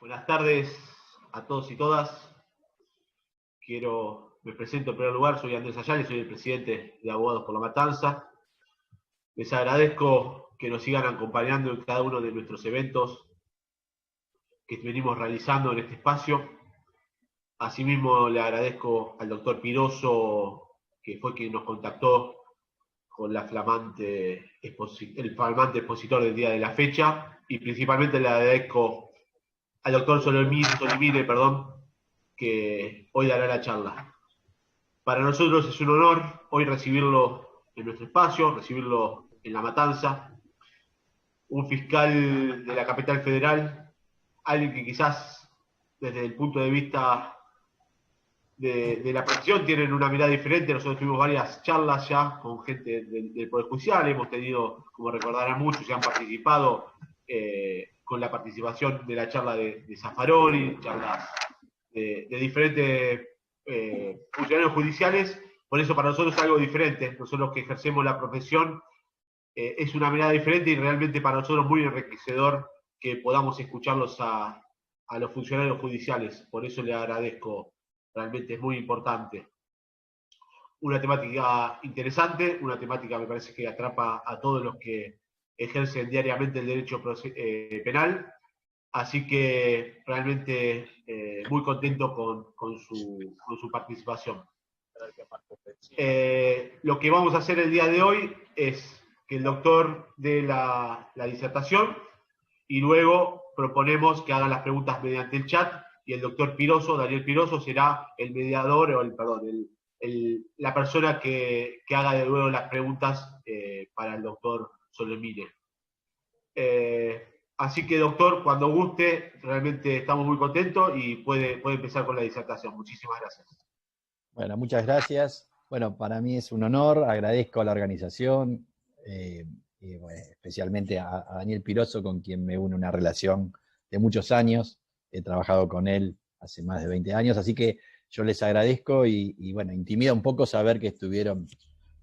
Buenas tardes a todos y todas. Me presento en primer lugar, soy Andrés Ayala y soy el presidente de Abogados por la Matanza. Les agradezco que nos sigan acompañando en cada uno de nuestros eventos que venimos realizando en este espacio. Asimismo, le agradezco al doctor Piroso, que fue quien nos contactó con el flamante expositor del día de la fecha, y principalmente le agradezco al doctor Solimire, que hoy dará la charla. Para nosotros es un honor hoy recibirlo en nuestro espacio, recibirlo en La Matanza, un fiscal de la capital federal, alguien que quizás desde el punto de vista de la profesión tienen una mirada diferente. Nosotros tuvimos varias charlas ya con gente del Poder Judicial, hemos tenido, como recordarán muchos, se han participado con la participación de la charla de Zaffaroni, charlas de diferentes funcionarios judiciales. Por eso para nosotros es algo diferente. Nosotros que ejercemos la profesión es una mirada diferente y realmente para nosotros muy enriquecedor que podamos escucharlos a los funcionarios judiciales. Por eso le agradezco, realmente es muy importante. Una temática interesante, una temática me parece que atrapa a todos los que ejercen diariamente el derecho penal. Así que realmente muy contento con su participación. Lo que vamos a hacer el día de hoy es que el doctor dé la disertación y luego proponemos que hagan las preguntas mediante el chat y el doctor Piroso, Daniel Piroso, será el mediador o la persona que haga de nuevo las preguntas para el doctor Solimire. Así que, doctor, cuando guste, realmente estamos muy contentos y puede empezar con la disertación. Muchísimas gracias. Bueno, muchas gracias. Bueno, para mí es un honor, agradezco a la organización, y bueno, especialmente a Daniel Piroso, con quien me une una relación de muchos años. He trabajado con él hace más de 20 años, así que yo les agradezco y bueno, intimida un poco saber que estuvieron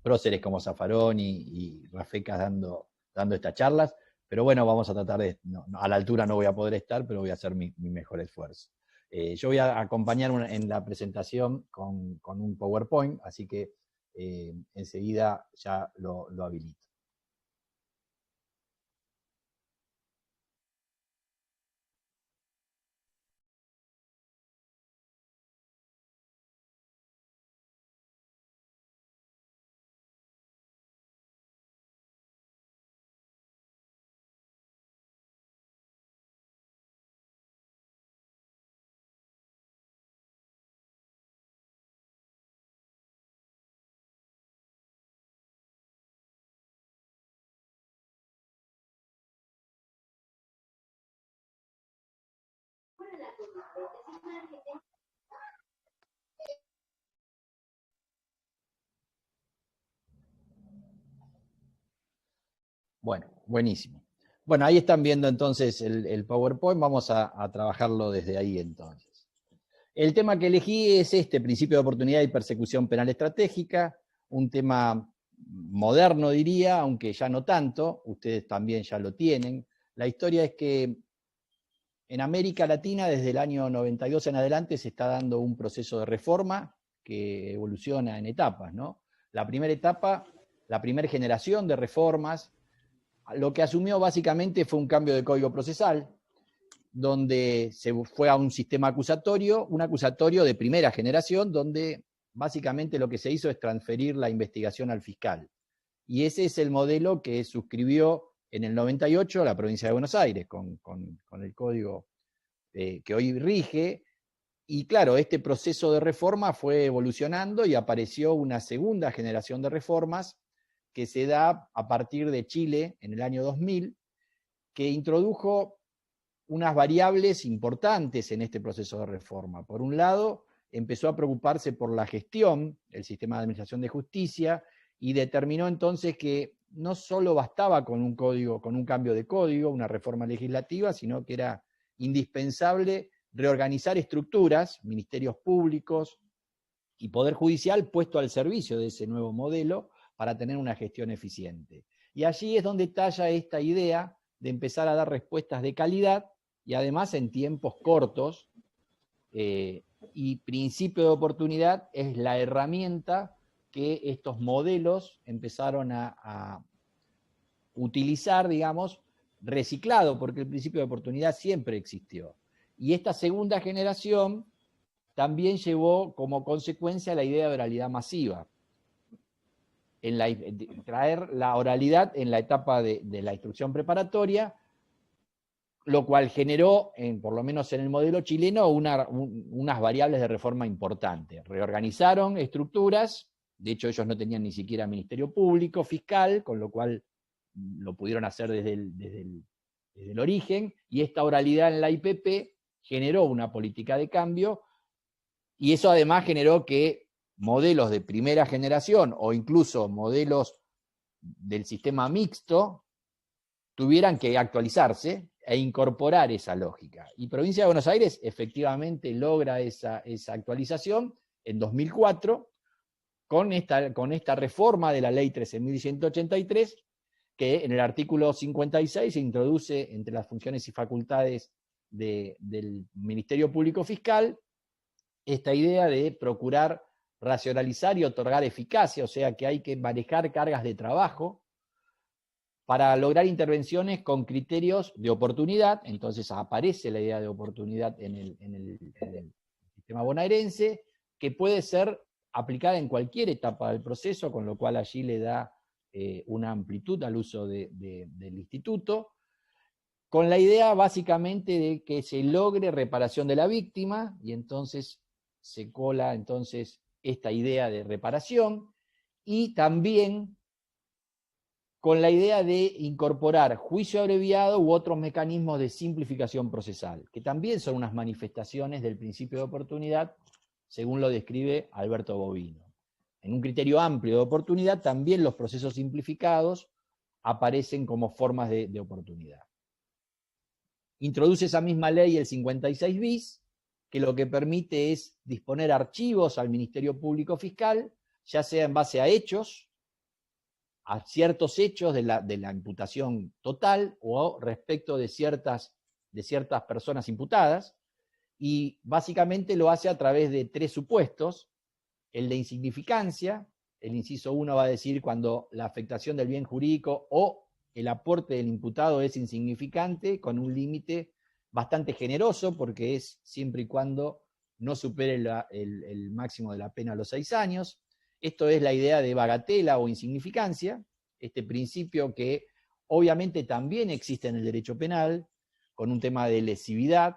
próceres como Zaffaroni y Rafecas dando estas charlas. Pero bueno, vamos a tratar a la altura no voy a poder estar, pero voy a hacer mi mejor esfuerzo. Yo voy a acompañar en la presentación con un PowerPoint, así que enseguida ya lo habilito. Bueno, buenísimo. Bueno, ahí están viendo entonces el PowerPoint, vamos a trabajarlo desde ahí entonces. El tema que elegí es principio de oportunidad y persecución penal estratégica, un tema moderno diría, aunque ya no tanto, ustedes también ya lo tienen. La historia es que en América Latina desde el año 92 en adelante se está dando un proceso de reforma que evoluciona en etapas, ¿no? La primera etapa, la primera generación de reformas, lo que asumió básicamente fue un cambio de código procesal, donde se fue a un sistema acusatorio, un acusatorio de primera generación, donde básicamente lo que se hizo es transferir la investigación al fiscal. Y ese es el modelo que suscribió en el 98 la provincia de Buenos Aires, con el código que hoy rige. Y claro, este proceso de reforma fue evolucionando y apareció una segunda generación de reformas que se da a partir de Chile en el año 2000, que introdujo unas variables importantes en este proceso de reforma. Por un lado, empezó a preocuparse por la gestión del sistema de administración de justicia y determinó entonces que no solo bastaba con un código, con un cambio de código, una reforma legislativa, sino que era indispensable reorganizar estructuras, ministerios públicos y poder judicial puesto al servicio de ese nuevo modelo para tener una gestión eficiente. Y allí es donde talla esta idea de empezar a dar respuestas de calidad y además en tiempos cortos, y principio de oportunidad es la herramienta que estos modelos empezaron a utilizar, digamos, reciclado, porque el principio de oportunidad siempre existió. Y esta segunda generación también llevó como consecuencia la idea de oralidad masiva, traer la oralidad en la etapa de la instrucción preparatoria, lo cual generó, por lo menos en el modelo chileno, unas variables de reforma importantes. Reorganizaron estructuras, de hecho ellos no tenían ni siquiera ministerio público, fiscal, con lo cual lo pudieron hacer desde el origen, y esta oralidad en la IPP generó una política de cambio, y eso además generó que modelos de primera generación, o incluso modelos del sistema mixto, tuvieran que actualizarse e incorporar esa lógica. Y Provincia de Buenos Aires efectivamente logra esa actualización en 2004 con esta reforma de la ley 13.183, que en el artículo 56 se introduce entre las funciones y facultades del Ministerio Público Fiscal esta idea de procurar racionalizar y otorgar eficacia, o sea que hay que manejar cargas de trabajo para lograr intervenciones con criterios de oportunidad. Entonces aparece la idea de oportunidad en el sistema bonaerense, que puede ser aplicada en cualquier etapa del proceso, con lo cual allí le da una amplitud al uso del instituto, con la idea básicamente de que se logre reparación de la víctima, y entonces se cola entonces esta idea de reparación, y también con la idea de incorporar juicio abreviado u otros mecanismos de simplificación procesal, que también son unas manifestaciones del principio de oportunidad, según lo describe Alberto Bovino. En un criterio amplio de oportunidad, también los procesos simplificados aparecen como formas de oportunidad. Introduce esa misma ley el 56 bis, que lo que permite es disponer archivos al Ministerio Público Fiscal, ya sea en base a hechos, a ciertos hechos de la imputación total o respecto de ciertas personas imputadas, y básicamente lo hace a través de tres supuestos: el de insignificancia, el inciso 1 va a decir cuando la afectación del bien jurídico o el aporte del imputado es insignificante, con un límite bastante generoso, porque es siempre y cuando no supere el máximo de la pena a los 6 años. Esto es la idea de bagatela o insignificancia, este principio que obviamente también existe en el derecho penal, con un tema de lesividad,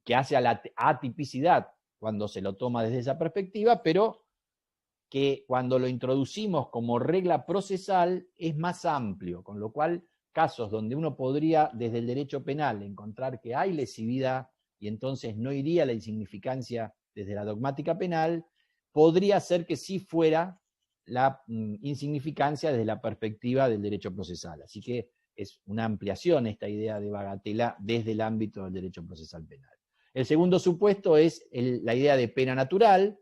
que hace a la atipicidad cuando se lo toma desde esa perspectiva, pero que cuando lo introducimos como regla procesal es más amplio, con lo cual casos donde uno podría desde el derecho penal encontrar que hay lesividad y entonces no iría la insignificancia desde la dogmática penal, podría ser que sí fuera la insignificancia desde la perspectiva del derecho procesal. Así que es una ampliación esta idea de bagatela desde el ámbito del derecho procesal penal. El segundo supuesto es la idea de pena natural,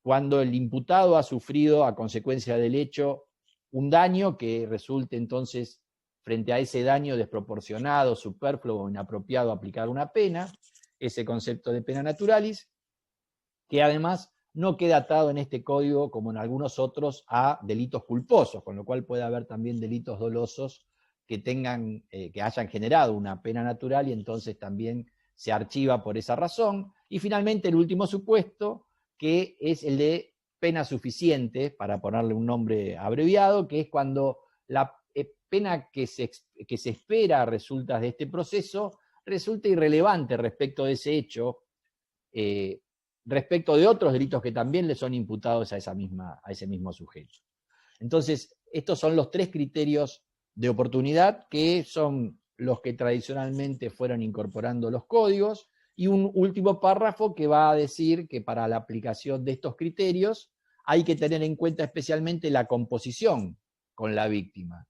cuando el imputado ha sufrido a consecuencia del hecho un daño que resulte entonces, frente a ese daño desproporcionado, superfluo o inapropiado, aplicar una pena, ese concepto de pena naturalis, que además no queda atado en este código, como en algunos otros, a delitos culposos, con lo cual puede haber también delitos dolosos que hayan generado una pena natural, y entonces también se archiva por esa razón. Y finalmente el último supuesto, que es el de pena suficiente, para ponerle un nombre abreviado, que es cuando la pena que se espera resulta de este proceso resulta irrelevante respecto de ese hecho, respecto de otros delitos que también le son imputados a ese mismo sujeto. Entonces, estos son los tres criterios de oportunidad, que son los que tradicionalmente fueron incorporando los códigos, y un último párrafo que va a decir que para la aplicación de estos criterios hay que tener en cuenta especialmente la composición con la víctima,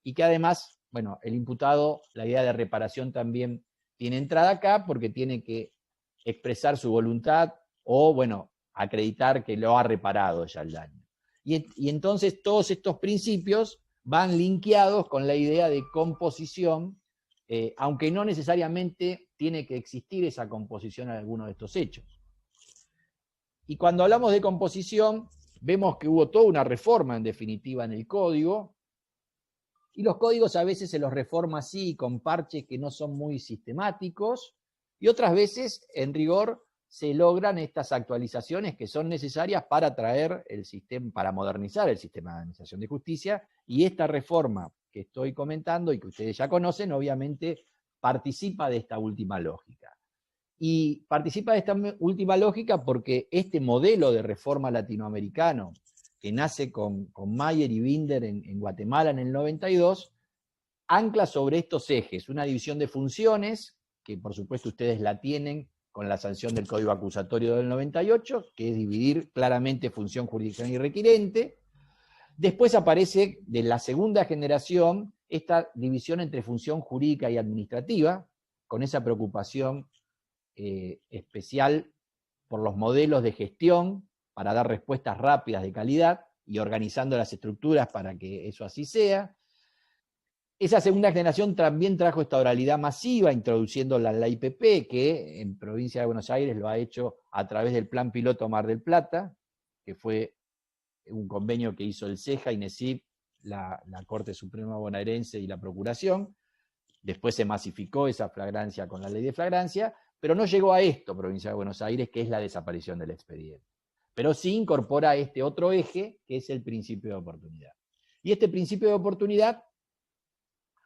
y que además, bueno, el imputado, la idea de reparación también tiene entrada acá, porque tiene que expresar su voluntad o, bueno, acreditar que lo ha reparado ya el daño. Y entonces todos estos principios van linkeados con la idea de composición aunque no necesariamente tiene que existir esa composición en alguno de estos hechos. Y cuando hablamos de composición, vemos que hubo toda una reforma, en definitiva, en el código, y los códigos a veces se los reforma así, con parches que no son muy sistemáticos, y otras veces, en rigor, se logran estas actualizaciones que son necesarias para traer el sistema, para modernizar el sistema de administración de justicia, y esta reforma que estoy comentando y que ustedes ya conocen, obviamente participa de esta última lógica. Y participa de esta última lógica porque este modelo de reforma latinoamericano, que nace con Mayer y Binder en Guatemala en el 92, ancla sobre estos ejes una división de funciones, que por supuesto ustedes la tienen con la sanción del Código Acusatorio del 98, que es dividir claramente función jurisdiccional y requirente. Después aparece, de la segunda generación, esta división entre función jurídica y administrativa, con esa preocupación especial por los modelos de gestión para dar respuestas rápidas de calidad y organizando las estructuras para que eso así sea. Esa segunda generación también trajo esta oralidad masiva, introduciendo la ley PP, que en Provincia de Buenos Aires lo ha hecho a través del Plan Piloto Mar del Plata, que fue un convenio que hizo el CEJA, INESIP, la Corte Suprema Bonaerense y la Procuración. Después se masificó esa flagrancia con la ley de flagrancia, pero no llegó a esto, Provincia de Buenos Aires, que es la desaparición del expediente. Pero sí incorpora este otro eje, que es el principio de oportunidad. Y este principio de oportunidad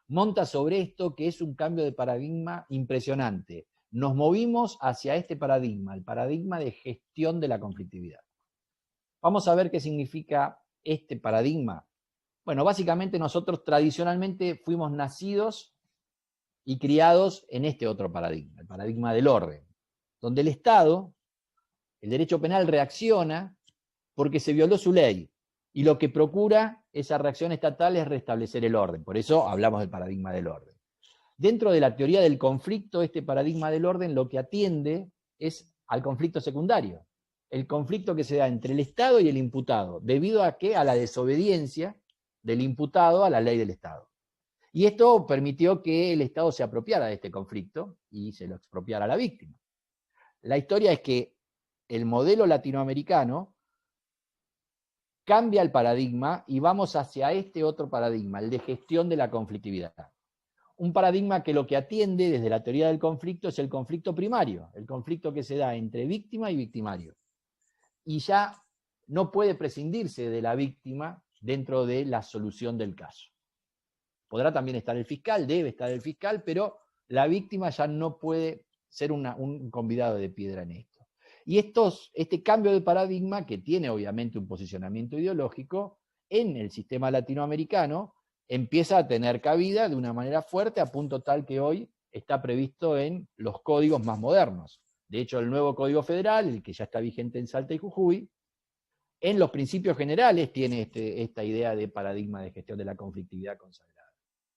monta sobre esto, que es un cambio de paradigma impresionante. Nos movimos hacia este paradigma, el paradigma de gestión de la conflictividad. Vamos a ver qué significa este paradigma. Bueno, básicamente nosotros tradicionalmente fuimos nacidos y criados en este otro paradigma, el paradigma del orden, donde el Estado, el derecho penal reacciona porque se violó su ley, y lo que procura esa reacción estatal es restablecer el orden. Por eso hablamos del paradigma del orden. Dentro de la teoría del conflicto, este paradigma del orden lo que atiende es al conflicto secundario, el conflicto que se da entre el Estado y el imputado, debido a ¿qué? A la desobediencia del imputado a la ley del Estado. Y esto permitió que el Estado se apropiara de este conflicto y se lo expropiara a la víctima. La historia es que el modelo latinoamericano cambia el paradigma y vamos hacia este otro paradigma, el de gestión de la conflictividad. Un paradigma que lo que atiende desde la teoría del conflicto es el conflicto primario, el conflicto que se da entre víctima y victimario. Y ya no puede prescindirse de la víctima dentro de la solución del caso. Podrá también estar el fiscal, debe estar el fiscal, pero la víctima ya no puede ser un convidado de piedra en esto. Y este cambio de paradigma, que tiene obviamente un posicionamiento ideológico, en el sistema latinoamericano empieza a tener cabida de una manera fuerte, a punto tal que hoy está previsto en los códigos más modernos. De hecho, el nuevo Código Federal, el que ya está vigente en Salta y Jujuy, en los principios generales tiene esta idea de paradigma de gestión de la conflictividad consagrada.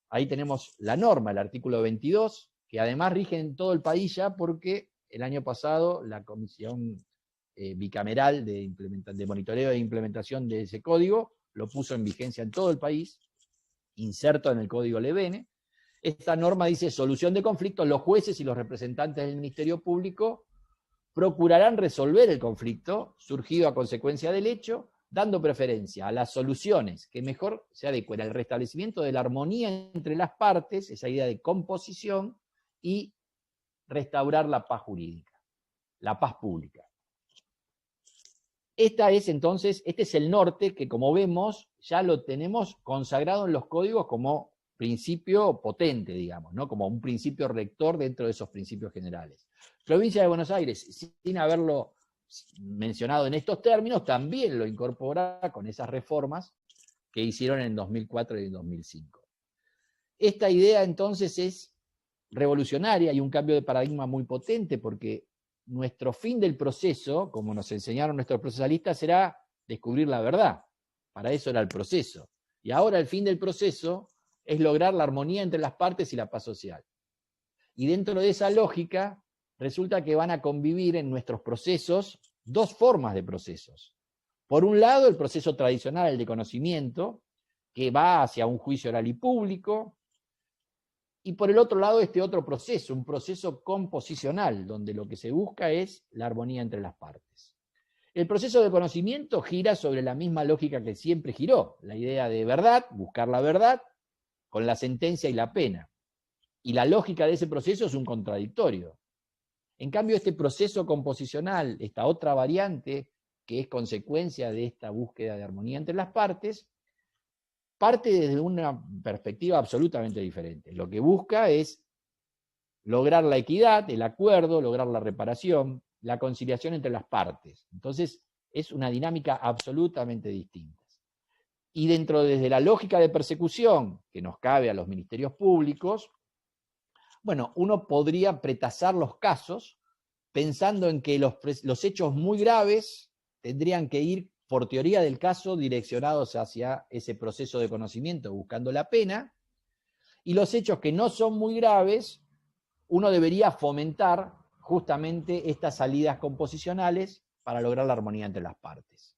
Ahí tenemos la norma, el artículo 22, que además rige en todo el país ya porque el año pasado la Comisión Bicameral de Monitoreo e Implementación de ese código lo puso en vigencia en todo el país, inserto en el Código Levene. Esta norma dice: solución de conflictos, los jueces y los representantes del Ministerio Público procurarán resolver el conflicto surgido a consecuencia del hecho, dando preferencia a las soluciones que mejor se adecuen al restablecimiento de la armonía entre las partes, esa idea de composición, y restaurar la paz jurídica, la paz pública. Este es el norte que, como vemos, ya lo tenemos consagrado en los códigos como principio potente, digamos, ¿no? Como un principio rector dentro de esos principios generales. Provincia de Buenos Aires, sin haberlo mencionado en estos términos, también lo incorpora con esas reformas que hicieron en 2004 y en 2005. Esta idea entonces es revolucionaria y un cambio de paradigma muy potente, porque nuestro fin del proceso, como nos enseñaron nuestros procesalistas, será descubrir la verdad. Para eso era el proceso. Y ahora el fin del proceso es lograr la armonía entre las partes y la paz social. Y dentro de esa lógica, resulta que van a convivir en nuestros procesos dos formas de procesos. Por un lado, el proceso tradicional, el de conocimiento, que va hacia un juicio oral y público, Y por el otro lado, este otro proceso, un proceso composicional, donde lo que se busca es la armonía entre las partes. El proceso de conocimiento gira sobre la misma lógica que siempre giró, la idea de verdad, buscar la verdad, con la sentencia y la pena. Y la lógica de ese proceso es un contradictorio. En cambio, este proceso composicional, esta otra variante, que es consecuencia de esta búsqueda de armonía entre las partes, parte desde una perspectiva absolutamente diferente. Lo que busca es lograr la equidad, el acuerdo, lograr la reparación, la conciliación entre las partes. Entonces, es una dinámica absolutamente distinta. Y dentro desde la lógica de persecución que nos cabe a los ministerios públicos, bueno, uno podría pretasar los casos pensando en que los hechos muy graves tendrían que ir, por teoría del caso, direccionados hacia ese proceso de conocimiento, buscando la pena, y los hechos que no son muy graves, uno debería fomentar justamente estas salidas composicionales para lograr la armonía entre las partes.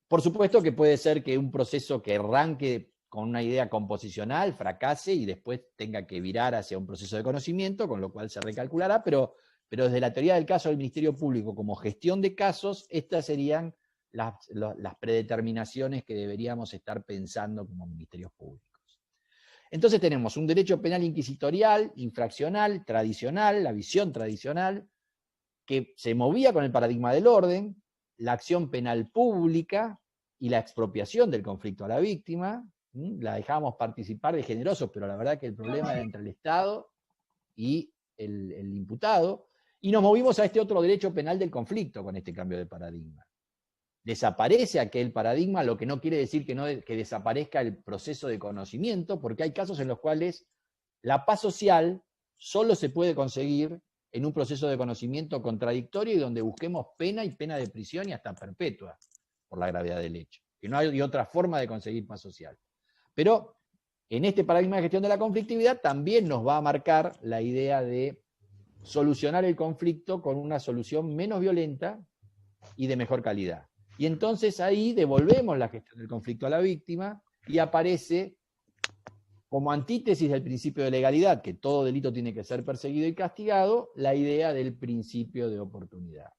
Por supuesto que puede ser que un proceso que arranque con una idea composicional fracase y después tenga que virar hacia un proceso de conocimiento, con lo cual se recalculará, pero desde la teoría del caso del Ministerio Público como gestión de casos, estas serían las predeterminaciones que deberíamos estar pensando como ministerios públicos. Entonces tenemos un derecho penal inquisitorial, infraccional, tradicional, la visión tradicional, que se movía con el paradigma del orden, la acción penal pública y la expropiación del conflicto a la víctima. La dejábamos participar de generosos, pero la verdad que el problema era entre el Estado y el imputado, y nos movimos a este otro derecho penal del conflicto con este cambio de paradigma. Desaparece aquel paradigma, lo que no quiere decir que desaparezca el proceso de conocimiento, porque hay casos en los cuales la paz social solo se puede conseguir en un proceso de conocimiento contradictorio y donde busquemos pena y pena de prisión y hasta perpetua por la gravedad del hecho. Que no hay otra forma de conseguir paz social. Pero en este paradigma de gestión de la conflictividad también nos va a marcar la idea de solucionar el conflicto con una solución menos violenta y de mejor calidad. Y entonces ahí devolvemos la gestión del conflicto a la víctima y aparece como antítesis del principio de legalidad, que todo delito tiene que ser perseguido y castigado, la idea del principio de oportunidad.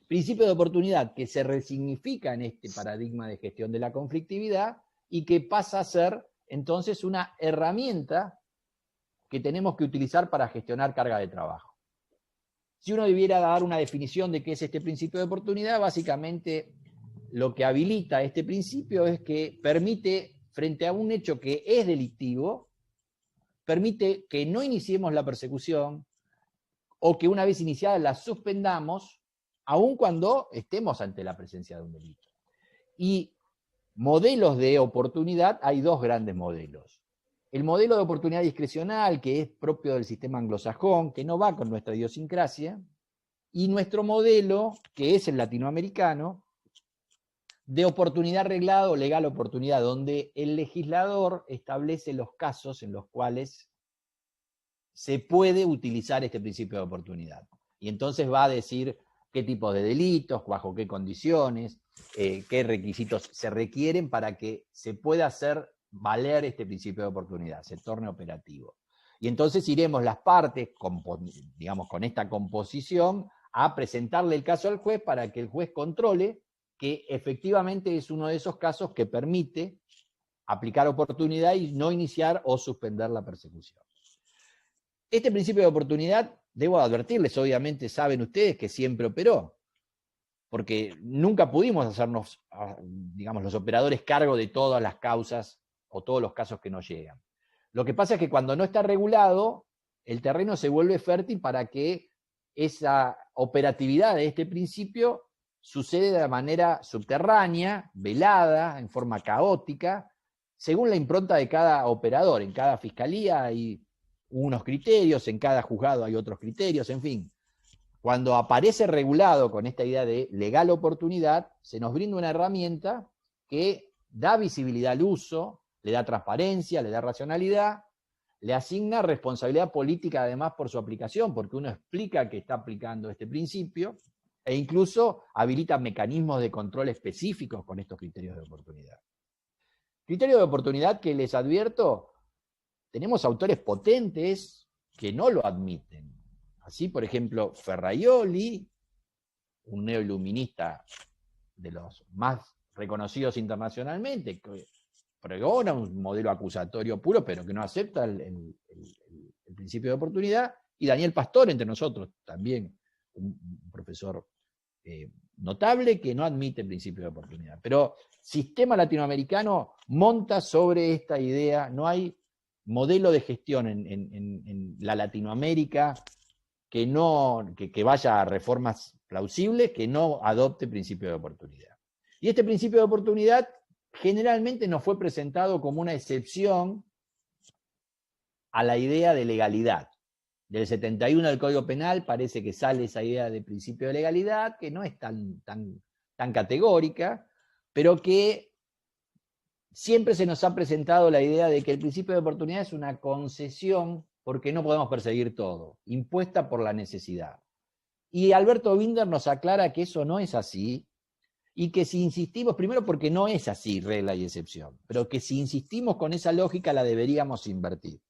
Principio de oportunidad que se resignifica en este paradigma de gestión de la conflictividad y que pasa a ser entonces una herramienta que tenemos que utilizar para gestionar carga de trabajo. Si uno debiera dar una definición de qué es este principio de oportunidad, básicamente lo que habilita este principio es que permite, frente a un hecho que es delictivo, permite que no iniciemos la persecución o que una vez iniciada la suspendamos, aun cuando estemos ante la presencia de un delito. Y modelos de oportunidad, hay dos grandes modelos. El modelo de oportunidad discrecional, que es propio del sistema anglosajón, que no va con nuestra idiosincrasia, y nuestro modelo, que es el latinoamericano, de oportunidad reglada o legal oportunidad, donde el legislador establece los casos en los cuales se puede utilizar este principio de oportunidad. Y entonces va a decir qué tipos de delitos, bajo qué condiciones, qué requisitos se requieren para que se pueda hacer valer este principio de oportunidad, se torne operativo. Y entonces iremos las partes, digamos, con esta composición, a presentarle el caso al juez para que el juez controle que efectivamente es uno de esos casos que permite aplicar oportunidad y no iniciar o suspender la persecución. Este principio de oportunidad, debo advertirles, obviamente saben ustedes que siempre operó, porque nunca pudimos hacernos, digamos, los operadores cargo de todas las causas o todos los casos que nos llegan. Lo que pasa es que cuando no está regulado, el terreno se vuelve fértil para que esa operatividad de este principio sucede de manera subterránea, velada, en forma caótica, según la impronta de cada operador. En cada fiscalía hay unos criterios, en cada juzgado hay otros criterios, en fin. Cuando aparece regulado con esta idea de legal oportunidad, se nos brinda una herramienta que da visibilidad al uso, le da transparencia, le da racionalidad, le asigna responsabilidad política además por su aplicación, porque uno explica que está aplicando este principio, e incluso habilita mecanismos de control específicos con estos criterios de oportunidad. Criterios de oportunidad que les advierto, tenemos autores potentes que no lo admiten. Así, por ejemplo, Ferraioli, un neoiluminista de los más reconocidos internacionalmente, que pregona un modelo acusatorio puro, pero que no acepta el principio de oportunidad, y Daniel Pastor, entre nosotros, también un profesor notable que no admite el principio de oportunidad. Pero sistema latinoamericano monta sobre esta idea, no hay modelo de gestión en la Latinoamérica que vaya a reformas plausibles, que no adopte principio de oportunidad. Y este principio de oportunidad generalmente nos fue presentado como una excepción a la idea de legalidad. Del 71 del Código Penal parece que sale esa idea de principio de legalidad, que no es tan categórica, pero que siempre se nos ha presentado la idea de que el principio de oportunidad es una concesión porque no podemos perseguir todo, impuesta por la necesidad. Y Alberto Binder nos aclara que eso no es así, y que si insistimos, primero porque no es así regla y excepción, pero que si insistimos con esa lógica la deberíamos invertir.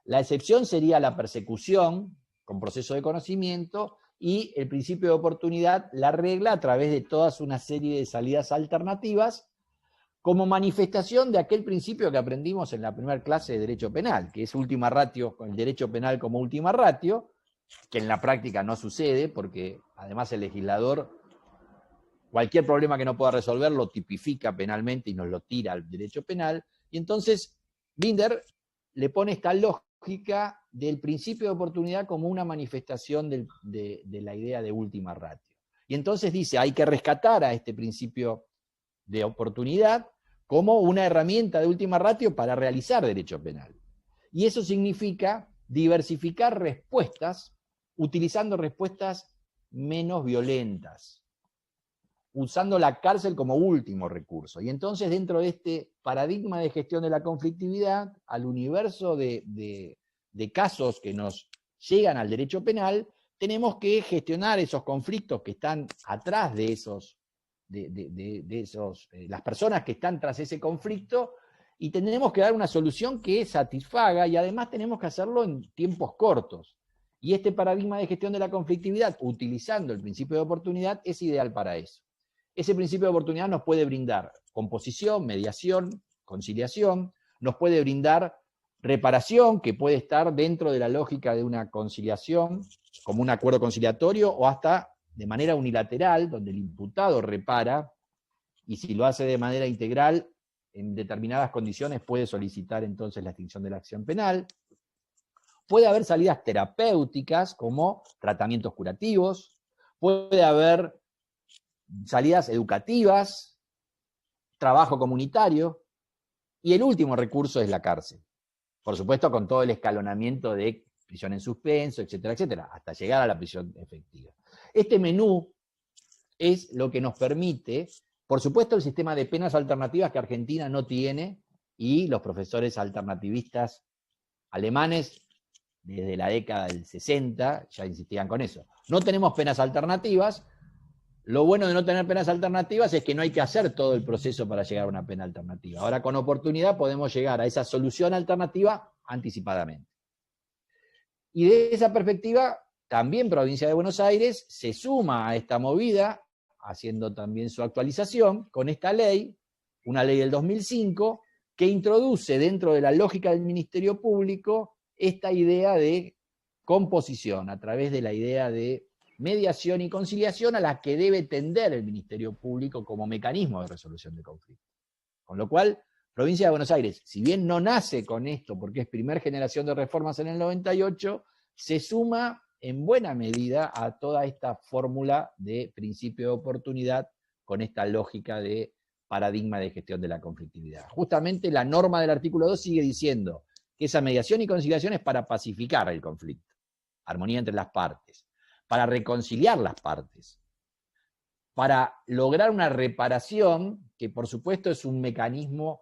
La excepción sería la persecución con proceso de conocimiento, y el principio de oportunidad la regla a través de toda una serie de salidas alternativas como manifestación de aquel principio que aprendimos en la primera clase de Derecho Penal, que es última ratio, con el Derecho Penal como última ratio, que en la práctica no sucede, porque además el legislador, cualquier problema que no pueda resolver, lo tipifica penalmente y nos lo tira al Derecho Penal, y entonces Binder le pone esta lógica del principio de oportunidad como una manifestación de la idea de última ratio. Y entonces dice, hay que rescatar a este principio de oportunidad como una herramienta de última ratio para realizar derecho penal. Y eso significa diversificar respuestas, utilizando respuestas menos violentas, usando la cárcel como último recurso. Y entonces, dentro de este paradigma de gestión de la conflictividad, al universo de casos que nos llegan al derecho penal, tenemos que gestionar esos conflictos que están atrás de esos las personas que están tras ese conflicto, y tenemos que dar una solución que satisfaga, y además tenemos que hacerlo en tiempos cortos. Y este paradigma de gestión de la conflictividad, utilizando el principio de oportunidad, es ideal para eso. Ese principio de oportunidad nos puede brindar composición, mediación, conciliación, nos puede brindar reparación, que puede estar dentro de la lógica de una conciliación, como un acuerdo conciliatorio, o hasta de manera unilateral, donde el imputado repara, y si lo hace de manera integral, en determinadas condiciones puede solicitar entonces la extinción de la acción penal. Puede haber salidas terapéuticas, como tratamientos curativos, puede haber salidas educativas, trabajo comunitario, y el último recurso es la cárcel. Por supuesto, con todo el escalonamiento de prisión en suspenso, etcétera, etcétera, hasta llegar a la prisión efectiva. Este menú es lo que nos permite, por supuesto, el sistema de penas alternativas que Argentina no tiene, y los profesores alternativistas alemanes desde la década del 60 ya insistían con eso. No tenemos penas alternativas. Lo bueno de no tener penas alternativas es que no hay que hacer todo el proceso para llegar a una pena alternativa. Ahora, con oportunidad, podemos llegar a esa solución alternativa anticipadamente. Y de esa perspectiva, también Provincia de Buenos Aires se suma a esta movida, haciendo también su actualización con esta ley, una ley del 2005, que introduce dentro de la lógica del Ministerio Público esta idea de composición, a través de la idea de mediación y conciliación, a la que debe tender el Ministerio Público como mecanismo de resolución de conflictos. Con lo cual, Provincia de Buenos Aires, si bien no nace con esto porque es primera generación de reformas en el 98, se suma en buena medida a toda esta fórmula de principio de oportunidad con esta lógica de paradigma de gestión de la conflictividad. Justamente la norma del artículo 2 sigue diciendo que esa mediación y conciliación es para pacificar el conflicto, armonía entre las partes, para reconciliar las partes, para lograr una reparación, que por supuesto es un mecanismo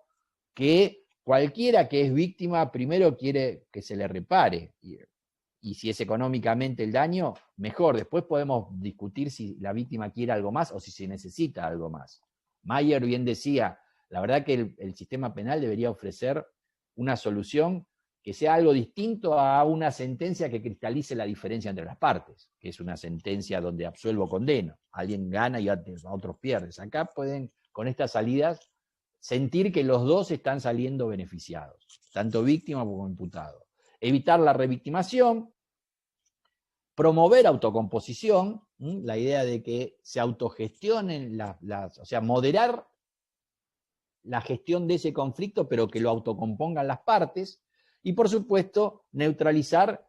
que cualquiera que es víctima primero quiere que se le repare, y si es económicamente el daño, mejor. Después podemos discutir si la víctima quiere algo más o si se necesita algo más. Mayer bien decía, la verdad que el sistema penal debería ofrecer una solución que sea algo distinto a una sentencia que cristalice la diferencia entre las partes, que es una sentencia donde absuelvo o condeno. Alguien gana y a otros pierdes. Acá pueden, con estas salidas, sentir que los dos están saliendo beneficiados, tanto víctima como imputado. Evitar la revictimación, promover autocomposición, la idea de que se autogestionen, o sea, moderar la gestión de ese conflicto, pero que lo autocompongan las partes, y por supuesto, neutralizar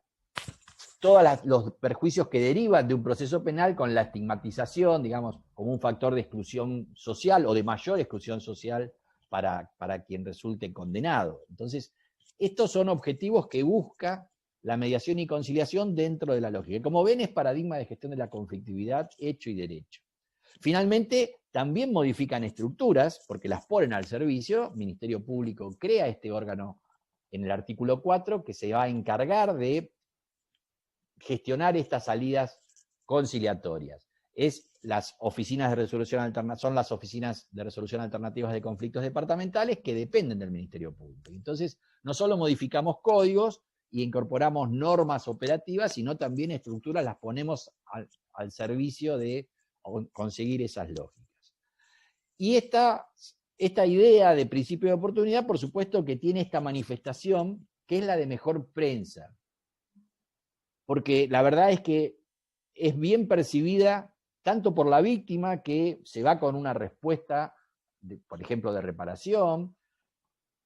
todos los perjuicios que derivan de un proceso penal con la estigmatización, digamos, como un factor de exclusión social o de mayor exclusión social para quien resulte condenado. Entonces, estos son objetivos que busca la mediación y conciliación dentro de la lógica. Y como ven, es paradigma de gestión de la conflictividad, hecho y derecho. Finalmente, también modifican estructuras, porque las ponen al servicio. El Ministerio Público crea este órgano en el artículo 4, que se va a encargar de gestionar estas salidas conciliatorias. Las oficinas de resolución alternativa, son las oficinas de resolución alternativas de conflictos departamentales que dependen del Ministerio Público. Entonces, no solo modificamos códigos y incorporamos normas operativas, sino también estructuras las ponemos al servicio de conseguir esas lógicas. Y esta idea de principio de oportunidad, por supuesto que tiene esta manifestación, que es la de mejor prensa. Porque la verdad es que es bien percibida tanto por la víctima, que se va con una respuesta, por ejemplo, de reparación,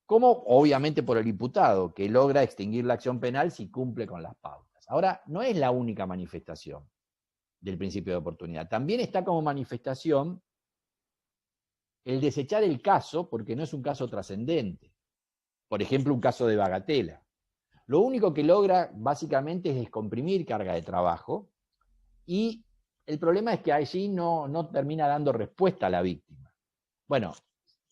como obviamente por el imputado, que logra extinguir la acción penal si cumple con las pautas. Ahora, no es la única manifestación del principio de oportunidad. También está como manifestación el desechar el caso, porque no es un caso trascendente. Por ejemplo, un caso de bagatela. Lo único que logra básicamente es descomprimir carga de trabajo, y el problema es que allí no termina dando respuesta a la víctima. Bueno,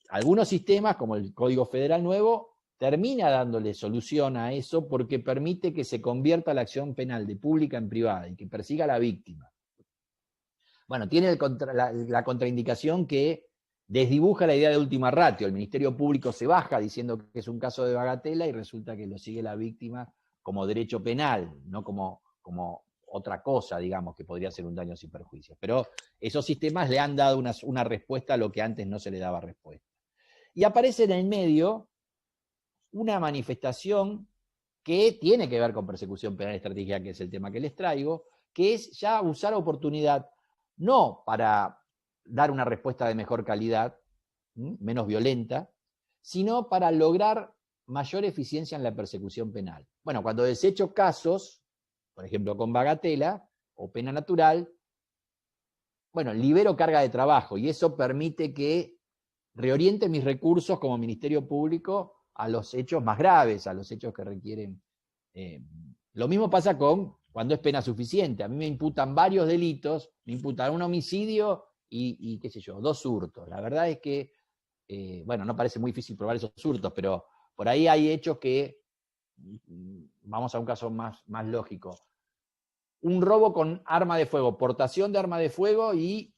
algunos sistemas, como el Código Federal Nuevo, termina dándole solución a eso porque permite que se convierta la acción penal de pública en privada y que persiga a la víctima. Bueno, tiene la contraindicación que desdibuja la idea de última ratio. El Ministerio Público se baja diciendo que es un caso de bagatela y resulta que lo sigue la víctima como derecho penal, no como otra cosa, digamos, que podría ser un daño sin perjuicio. Pero esos sistemas le han dado una respuesta a lo que antes no se le daba respuesta. Y aparece en el medio una manifestación que tiene que ver con persecución penal estratégica, que es el tema que les traigo, que es ya usar oportunidad, no para dar una respuesta de mejor calidad, menos violenta, sino para lograr mayor eficiencia en la persecución penal. Bueno, cuando desecho casos, por ejemplo con bagatela o pena natural, bueno, libero carga de trabajo y eso permite que reoriente mis recursos como Ministerio Público a los hechos más graves, a los hechos que requieren. Lo mismo pasa cuando es pena suficiente. A mí me imputan varios delitos, me imputan un homicidio y qué sé yo, 2 hurtos. La verdad es que, bueno, no parece muy difícil probar esos hurtos, pero por ahí hay hechos que, vamos a un caso más lógico, un robo con arma de fuego, portación de arma de fuego y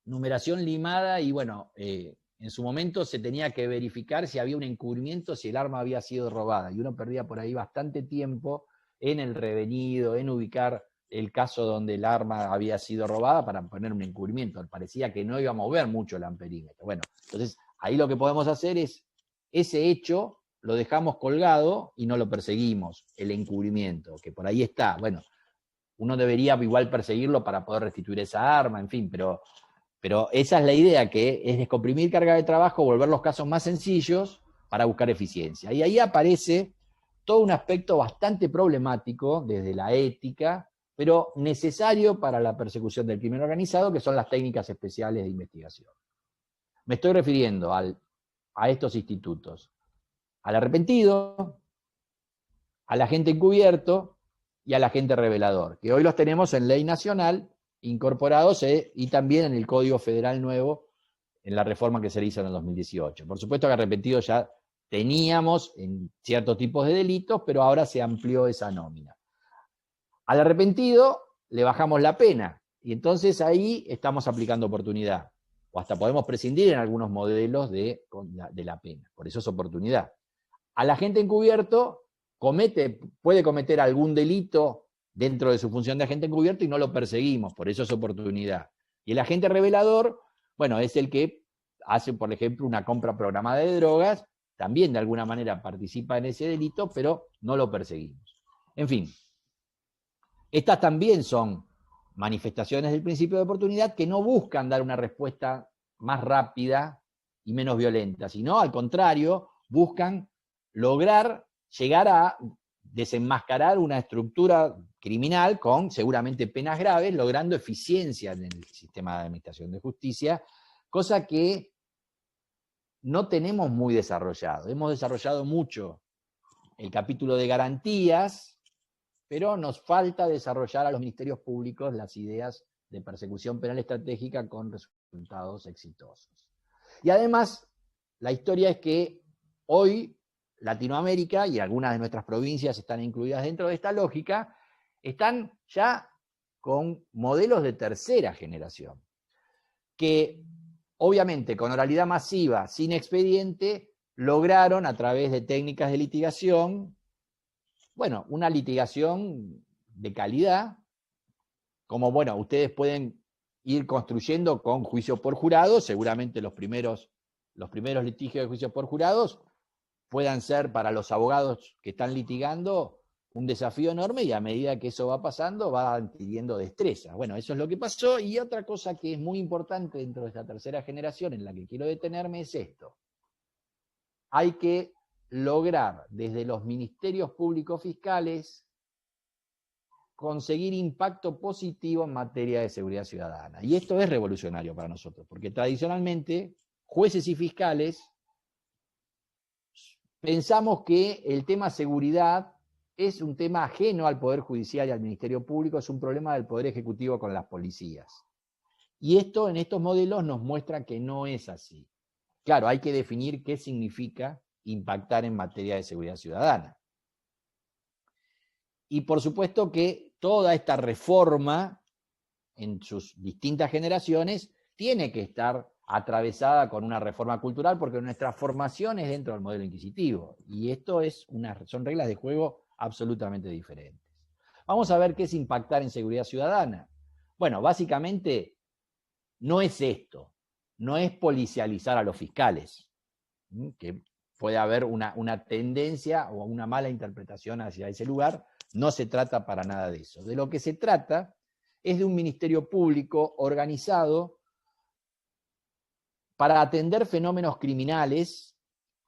numeración limada, y bueno, en su momento se tenía que verificar si había un encubrimiento, si el arma había sido robada, y uno perdía por ahí bastante tiempo en el revenido, en ubicar el caso donde el arma había sido robada para poner un encubrimiento. Parecía que no iba a mover mucho el amperímetro. Bueno, entonces ahí lo que podemos hacer es, ese hecho lo dejamos colgado y no lo perseguimos, el encubrimiento, que por ahí está. Bueno, uno debería igual perseguirlo para poder restituir esa arma, en fin, pero esa es la idea, que es descomprimir carga de trabajo, volver los casos más sencillos para buscar eficiencia. Y ahí aparece todo un aspecto bastante problemático desde la ética, pero necesario para la persecución del crimen organizado, que son las técnicas especiales de investigación. Me estoy refiriendo a estos institutos: al arrepentido, al agente encubierto y al agente revelador, que hoy los tenemos en ley nacional incorporados y también en el Código Federal Nuevo, en la reforma que se hizo en el 2018. Por supuesto que arrepentido ya teníamos en ciertos tipos de delitos, pero ahora se amplió esa nómina. Al arrepentido le bajamos la pena, y entonces ahí estamos aplicando oportunidad, o hasta podemos prescindir en algunos modelos de la pena, por eso es oportunidad. Al agente encubierto puede cometer algún delito dentro de su función de agente encubierto y no lo perseguimos, por eso es oportunidad. Y el agente revelador, bueno, es el que hace, por ejemplo, una compra programada de drogas, también de alguna manera participa en ese delito, pero no lo perseguimos. En fin, estas también son manifestaciones del principio de oportunidad que no buscan dar una respuesta más rápida y menos violenta, sino al contrario, buscan lograr llegar a desenmascarar una estructura criminal con seguramente penas graves, logrando eficiencia en el sistema de administración de justicia, cosa que no tenemos muy desarrollado. Hemos desarrollado mucho el capítulo de garantías, pero nos falta desarrollar a los ministerios públicos las ideas de persecución penal estratégica con resultados exitosos. Y además, la historia es que hoy Latinoamérica y algunas de nuestras provincias están incluidas dentro de esta lógica, están ya con modelos de tercera generación, que obviamente con oralidad masiva, sin expediente, lograron a través de técnicas de litigación, bueno, una litigación de calidad, como bueno, ustedes pueden ir construyendo con juicio por jurado, seguramente los primeros litigios de juicio por jurados puedan ser para los abogados que están litigando un desafío enorme, y a medida que eso va pasando va adquiriendo destreza. Bueno, eso es lo que pasó. Y otra cosa que es muy importante dentro de esta tercera generación en la que quiero detenerme es esto. Hay que lograr desde los ministerios públicos fiscales conseguir impacto positivo en materia de seguridad ciudadana. Y esto es revolucionario para nosotros, porque tradicionalmente jueces y fiscales pensamos que el tema seguridad es un tema ajeno al Poder Judicial y al Ministerio Público, es un problema del Poder Ejecutivo con las policías. Y esto en estos modelos nos muestra que no es así. Claro, hay que definir qué significa impactar en materia de seguridad ciudadana. Y por supuesto que toda esta reforma, en sus distintas generaciones, tiene que estar atravesada con una reforma cultural, porque nuestra formación es dentro del modelo inquisitivo. Y esto son reglas de juego absolutamente diferentes. Vamos a ver qué es impactar en seguridad ciudadana. Bueno, básicamente no es esto, no es policializar a los fiscales, que puede haber una tendencia o una mala interpretación hacia ese lugar. No se trata para nada de eso. De lo que se trata es de un ministerio público organizado para atender fenómenos criminales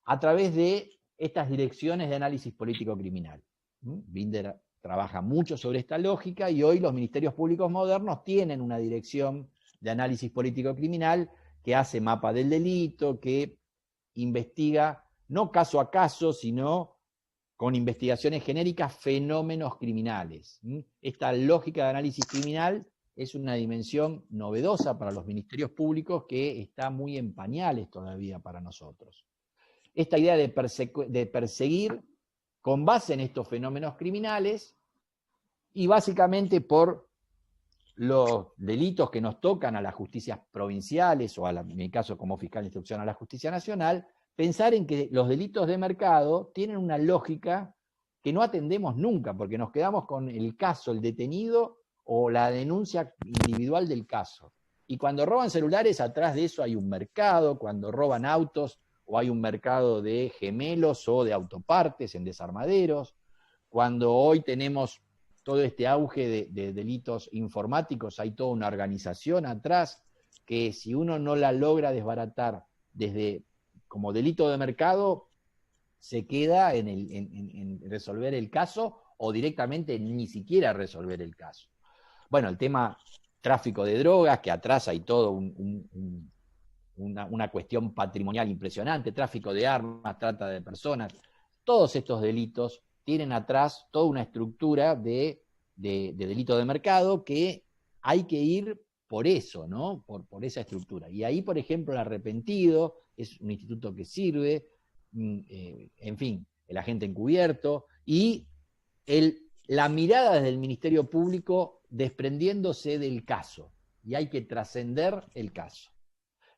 a través de estas direcciones de análisis político-criminal. Binder trabaja mucho sobre esta lógica, y hoy los ministerios públicos modernos tienen una dirección de análisis político-criminal que hace mapa del delito, que investiga no caso a caso, sino con investigaciones genéricas fenómenos criminales. Esta lógica de análisis criminal es una dimensión novedosa para los ministerios públicos que está muy en pañales todavía para nosotros. Esta idea de perseguir con base en estos fenómenos criminales, y básicamente por los delitos que nos tocan a las justicias provinciales, o en mi caso como fiscal de instrucción a la justicia nacional, pensar en que los delitos de mercado tienen una lógica que no atendemos nunca, porque nos quedamos con el caso, el detenido, o la denuncia individual del caso. Y cuando roban celulares, atrás de eso hay un mercado. Cuando roban autos, o hay un mercado de gemelos o de autopartes en desarmaderos. Cuando hoy tenemos todo este auge de delitos informáticos, hay toda una organización atrás que, si uno no la logra desbaratar desde como delito de mercado, se queda en resolver el caso, o directamente ni siquiera resolver el caso. Bueno, el tema tráfico de drogas, que atrás hay todo una cuestión patrimonial impresionante, tráfico de armas, trata de personas. Todos estos delitos tienen atrás toda una estructura de delito de mercado, que hay que ir por eso, ¿no? Por esa estructura. Y ahí, por ejemplo, el arrepentido es un instituto que sirve, en fin, el agente encubierto, y la mirada desde el Ministerio Público desprendiéndose del caso, y hay que trascender el caso.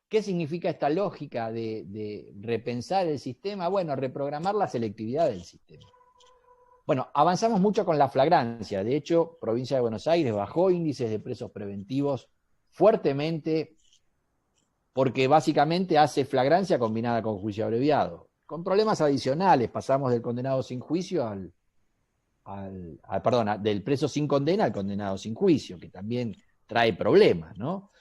¿Qué significa esta lógica de repensar el sistema? Bueno, reprogramar la selectividad del sistema. Bueno, avanzamos mucho con la flagrancia. De hecho, Provincia de Buenos Aires bajó índices de presos preventivos fuertemente porque básicamente hace flagrancia combinada con juicio abreviado. Con problemas adicionales, pasamos del condenado sin juicio del preso sin condena al condenado sin juicio, que también trae problemas, ¿no?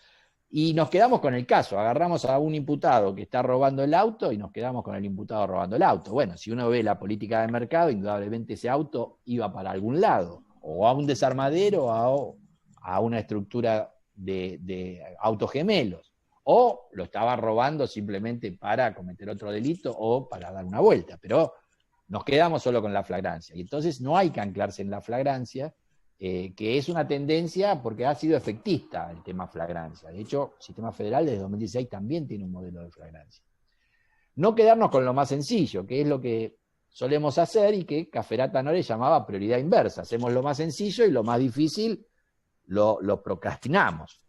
Y nos quedamos con el caso, agarramos a un imputado que está robando el auto y nos quedamos con el imputado robando el auto. Bueno, si uno ve la política de mercado, indudablemente ese auto iba para algún lado, o a un desarmadero o a una estructura de autogemelos, o lo estaba robando simplemente para cometer otro delito o para dar una vuelta, pero nos quedamos solo con la flagrancia. Y entonces no hay que anclarse en la flagrancia, que es una tendencia porque ha sido efectista el tema flagrancia. De hecho, el sistema federal desde 2016 también tiene un modelo de flagrancia. No quedarnos con lo más sencillo, que es lo que solemos hacer y que Cafferata Nore llamaba prioridad inversa. Hacemos lo más sencillo y lo más difícil lo procrastinamos.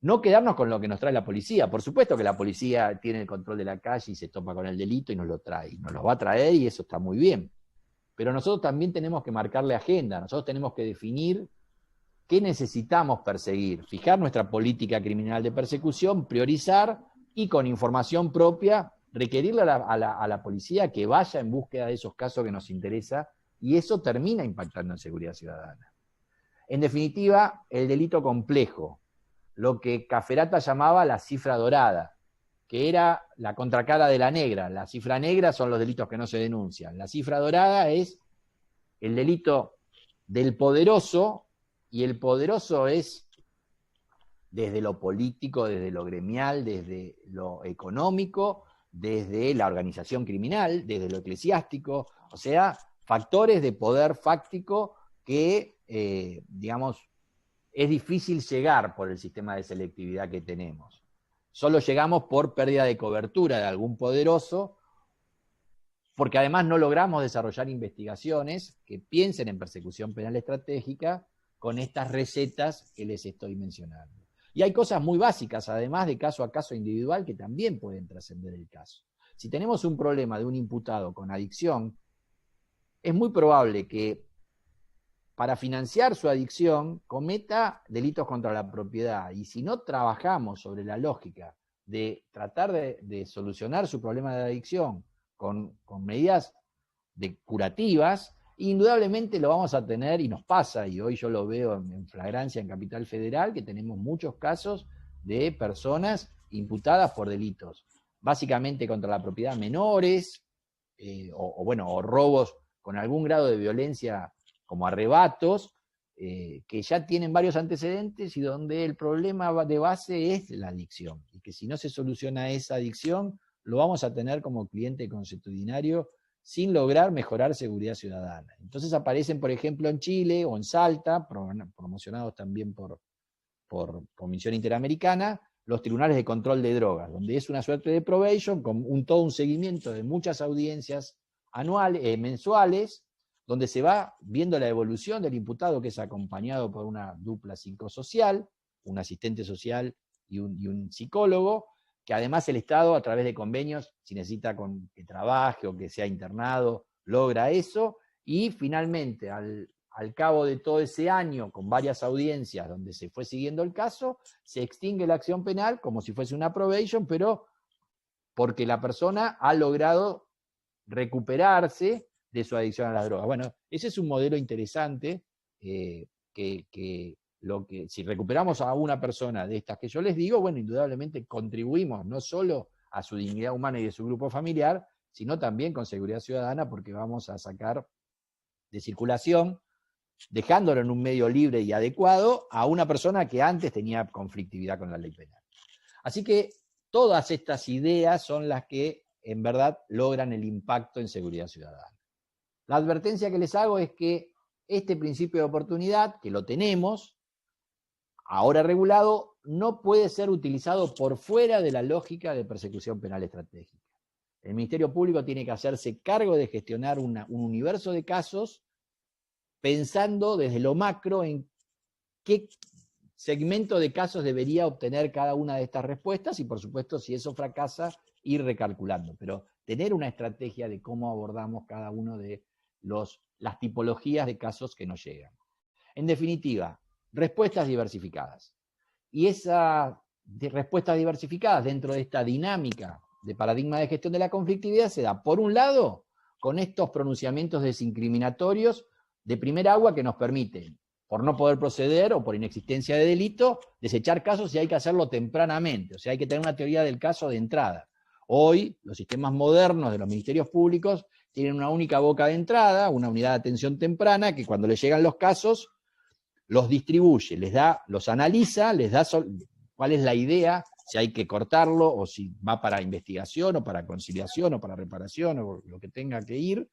No quedarnos con lo que nos trae la policía. Por supuesto que la policía tiene el control de la calle y se topa con el delito y nos lo trae. Nos lo va a traer y eso está muy bien. Pero nosotros también tenemos que marcarle agenda, nosotros tenemos que definir qué necesitamos perseguir, fijar nuestra política criminal de persecución, priorizar y con información propia requerirle a la policía que vaya en búsqueda de esos casos que nos interesa y eso termina impactando en seguridad ciudadana. En definitiva, el delito complejo, lo que Cafferata llamaba la cifra dorada, que era la contracara de la negra. La cifra negra son los delitos que no se denuncian. La cifra dorada es el delito del poderoso, y el poderoso es desde lo político, desde lo gremial, desde lo económico, desde la organización criminal, desde lo eclesiástico, o sea, factores de poder fáctico que, digamos, es difícil llegar por el sistema de selectividad que tenemos. Solo llegamos por pérdida de cobertura de algún poderoso, porque además no logramos desarrollar investigaciones que piensen en persecución penal estratégica con estas recetas que les estoy mencionando. Y hay cosas muy básicas, además de caso a caso individual, que también pueden trascender el caso. Si tenemos un problema de un imputado con adicción, es muy probable que para financiar su adicción cometa delitos contra la propiedad. Y si no trabajamos sobre la lógica de tratar de solucionar su problema de adicción con medidas curativas, indudablemente lo vamos a tener, y nos pasa, y hoy yo lo veo en flagrancia en Capital Federal, que tenemos muchos casos de personas imputadas por delitos, básicamente contra la propiedad menores, o robos con algún grado de violencia como arrebatos, que ya tienen varios antecedentes y donde el problema de base es la adicción. Y que si no se soluciona esa adicción, lo vamos a tener como cliente consuetudinario sin lograr mejorar seguridad ciudadana. Entonces aparecen, por ejemplo, en Chile o en Salta, promocionados también por Comisión Interamericana, los tribunales de control de drogas, donde es una suerte de probation con todo un seguimiento de muchas audiencias anuales, mensuales, donde se va viendo la evolución del imputado, que es acompañado por una dupla psicosocial, un asistente social y un psicólogo, que además el Estado, a través de convenios, si necesita que trabaje o que sea internado, logra eso, y finalmente, al cabo de todo ese año, con varias audiencias donde se fue siguiendo el caso, se extingue la acción penal como si fuese una probation, pero porque la persona ha logrado recuperarse de su adicción a las drogas. Bueno, ese es un modelo interesante, si recuperamos a una persona de estas que yo les digo, bueno, indudablemente contribuimos no solo a su dignidad humana y de su grupo familiar, sino también con seguridad ciudadana, porque vamos a sacar de circulación, dejándolo en un medio libre y adecuado, a una persona que antes tenía conflictividad con la ley penal. Así que todas estas ideas son las que en verdad logran el impacto en seguridad ciudadana. La advertencia que les hago es que este principio de oportunidad, que lo tenemos, ahora regulado, no puede ser utilizado por fuera de la lógica de persecución penal estratégica. El Ministerio Público tiene que hacerse cargo de gestionar un universo de casos pensando desde lo macro en qué segmento de casos debería obtener cada una de estas respuestas y, por supuesto, si eso fracasa, ir recalculando. Pero tener una estrategia de cómo abordamos cada uno de las tipologías de casos que nos llegan. En definitiva, respuestas diversificadas. Y esas respuestas diversificadas dentro de esta dinámica de paradigma de gestión de la conflictividad se da, por un lado, con estos pronunciamientos desincriminatorios de primer agua que nos permiten, por no poder proceder o por inexistencia de delito, desechar casos y hay que hacerlo tempranamente, o sea, hay que tener una teoría del caso de entrada. Hoy, los sistemas modernos de los ministerios públicos tienen una única boca de entrada, una unidad de atención temprana, que cuando les llegan los casos, los distribuye, los analiza, les da cuál es la idea, si hay que cortarlo, o si va para investigación, o para conciliación, o para reparación, o lo que tenga que ir,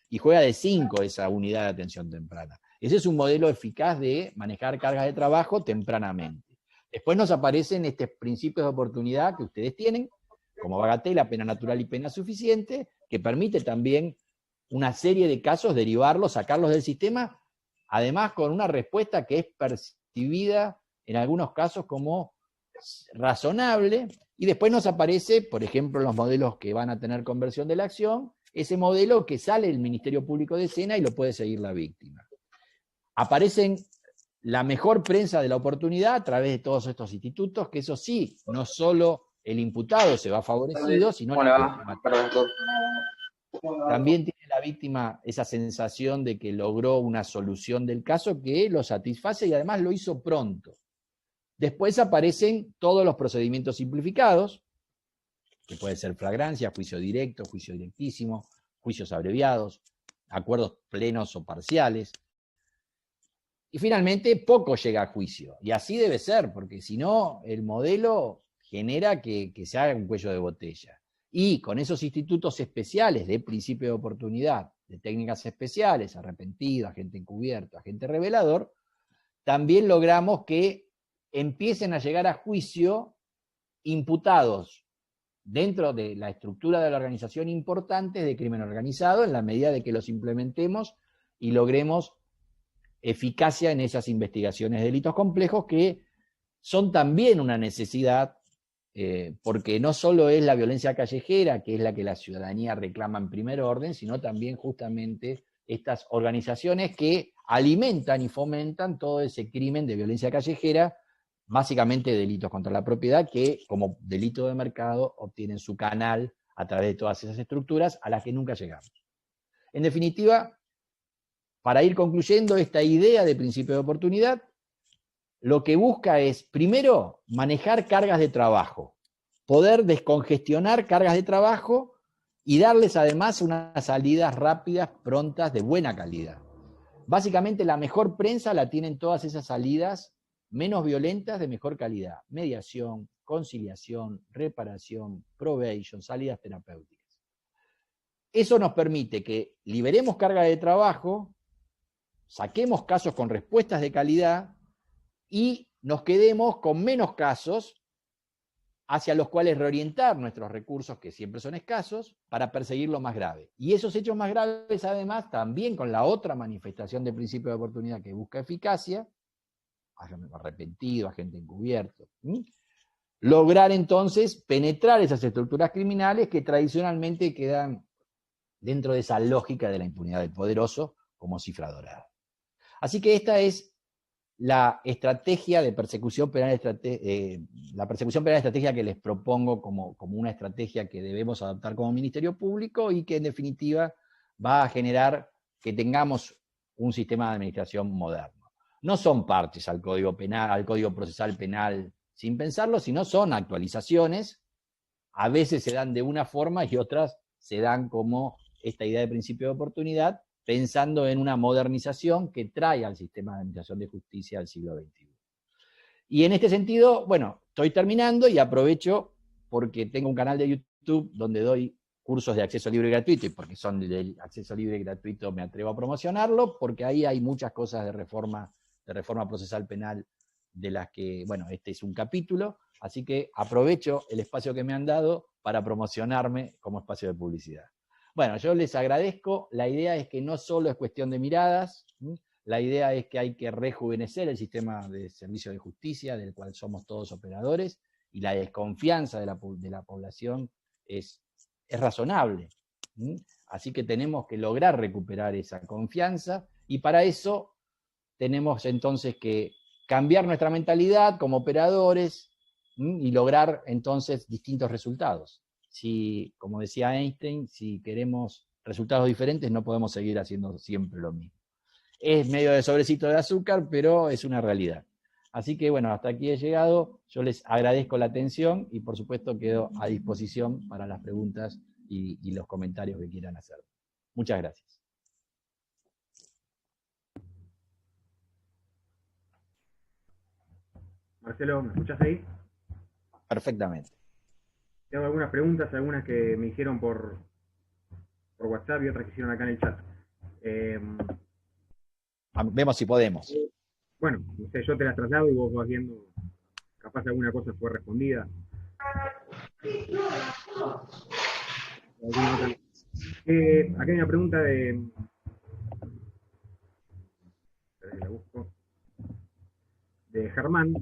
y juega de 5 esa unidad de atención temprana. Ese es un modelo eficaz de manejar cargas de trabajo tempranamente. Después nos aparecen estos principios de oportunidad que ustedes tienen, como bagatela, pena natural y pena suficiente, que permite también una serie de casos derivarlos, sacarlos del sistema, además con una respuesta que es percibida en algunos casos como razonable, y después nos aparece, por ejemplo, los modelos que van a tener conversión de la acción, ese modelo que sale el Ministerio Público de escena y lo puede seguir la víctima. Aparecen la mejor prensa de la oportunidad a través de todos estos institutos, que eso sí, no solo el imputado se va favorecido, sino la víctima. También tiene la víctima esa sensación de que logró una solución del caso que lo satisface y además lo hizo pronto. Después aparecen todos los procedimientos simplificados, que puede ser flagrancia, juicio directo, juicio directísimo, juicios abreviados, acuerdos plenos o parciales. Y finalmente, poco llega a juicio. Y así debe ser, porque si no, el modelo genera que se haga un cuello de botella. Y con esos institutos especiales de principio de oportunidad, de técnicas especiales, arrepentido, agente encubierto, agente revelador, también logramos que empiecen a llegar a juicio imputados dentro de la estructura de la organización importantes de crimen organizado, en la medida de que los implementemos y logremos eficacia en esas investigaciones de delitos complejos que son también una necesidad, porque no solo es la violencia callejera, que es la que la ciudadanía reclama en primer orden, sino también justamente estas organizaciones que alimentan y fomentan todo ese crimen de violencia callejera, básicamente delitos contra la propiedad, que como delito de mercado obtienen su canal a través de todas esas estructuras a las que nunca llegamos. En definitiva, para ir concluyendo esta idea de principio de oportunidad, lo que busca es, primero, manejar cargas de trabajo, poder descongestionar cargas de trabajo y darles además unas salidas rápidas, prontas, de buena calidad. Básicamente la mejor prensa la tienen todas esas salidas menos violentas de mejor calidad. Mediación, conciliación, reparación, probation, salidas terapéuticas. Eso nos permite que liberemos carga de trabajo, saquemos casos con respuestas de calidad y nos quedemos con menos casos hacia los cuales reorientar nuestros recursos, que siempre son escasos, para perseguir lo más grave. Y esos hechos más graves, además, también con la otra manifestación de principio de oportunidad que busca eficacia, arrepentido, agente encubierto, lograr entonces penetrar esas estructuras criminales que tradicionalmente quedan dentro de esa lógica de la impunidad del poderoso como cifra dorada. Así que esta es la estrategia de persecución penal, la persecución penal estrategia que les propongo como una estrategia que debemos adoptar como Ministerio Público y que en definitiva va a generar que tengamos un sistema de administración moderno. No son parches al Código Penal, al Código Procesal Penal sin pensarlo, sino son actualizaciones. A veces se dan de una forma y otras se dan como esta idea de principio de oportunidad, pensando en una modernización que trae al sistema de administración de justicia del siglo XXI. Y en este sentido, bueno, estoy terminando y aprovecho porque tengo un canal de YouTube donde doy cursos de acceso libre y gratuito, y porque son del acceso libre y gratuito me atrevo a promocionarlo, porque ahí hay muchas cosas de reforma procesal penal de las que, bueno, este es un capítulo, así que aprovecho el espacio que me han dado para promocionarme como espacio de publicidad. Bueno, yo les agradezco. La idea es que no solo es cuestión de miradas, la idea es que hay que rejuvenecer el sistema de servicio de justicia, del cual somos todos operadores, y la desconfianza de la población es razonable. Así que tenemos que lograr recuperar esa confianza y para eso tenemos entonces que cambiar nuestra mentalidad como operadores y lograr entonces distintos resultados. Si, como decía Einstein, si queremos resultados diferentes no podemos seguir haciendo siempre lo mismo. Es medio de sobrecito de azúcar, pero es una realidad. Así que bueno, hasta aquí he llegado. Yo les agradezco la atención y por supuesto quedo a disposición para las preguntas y los comentarios que quieran hacer. Muchas gracias. Marcelo, ¿me escuchás ahí? Perfectamente. Tengo algunas preguntas, algunas que me hicieron por WhatsApp y otras que hicieron acá en el chat. Vemos si podemos. Bueno, no sé, yo te las traslado y vos vas viendo, capaz alguna cosa fue respondida. Acá hay una pregunta de Germán,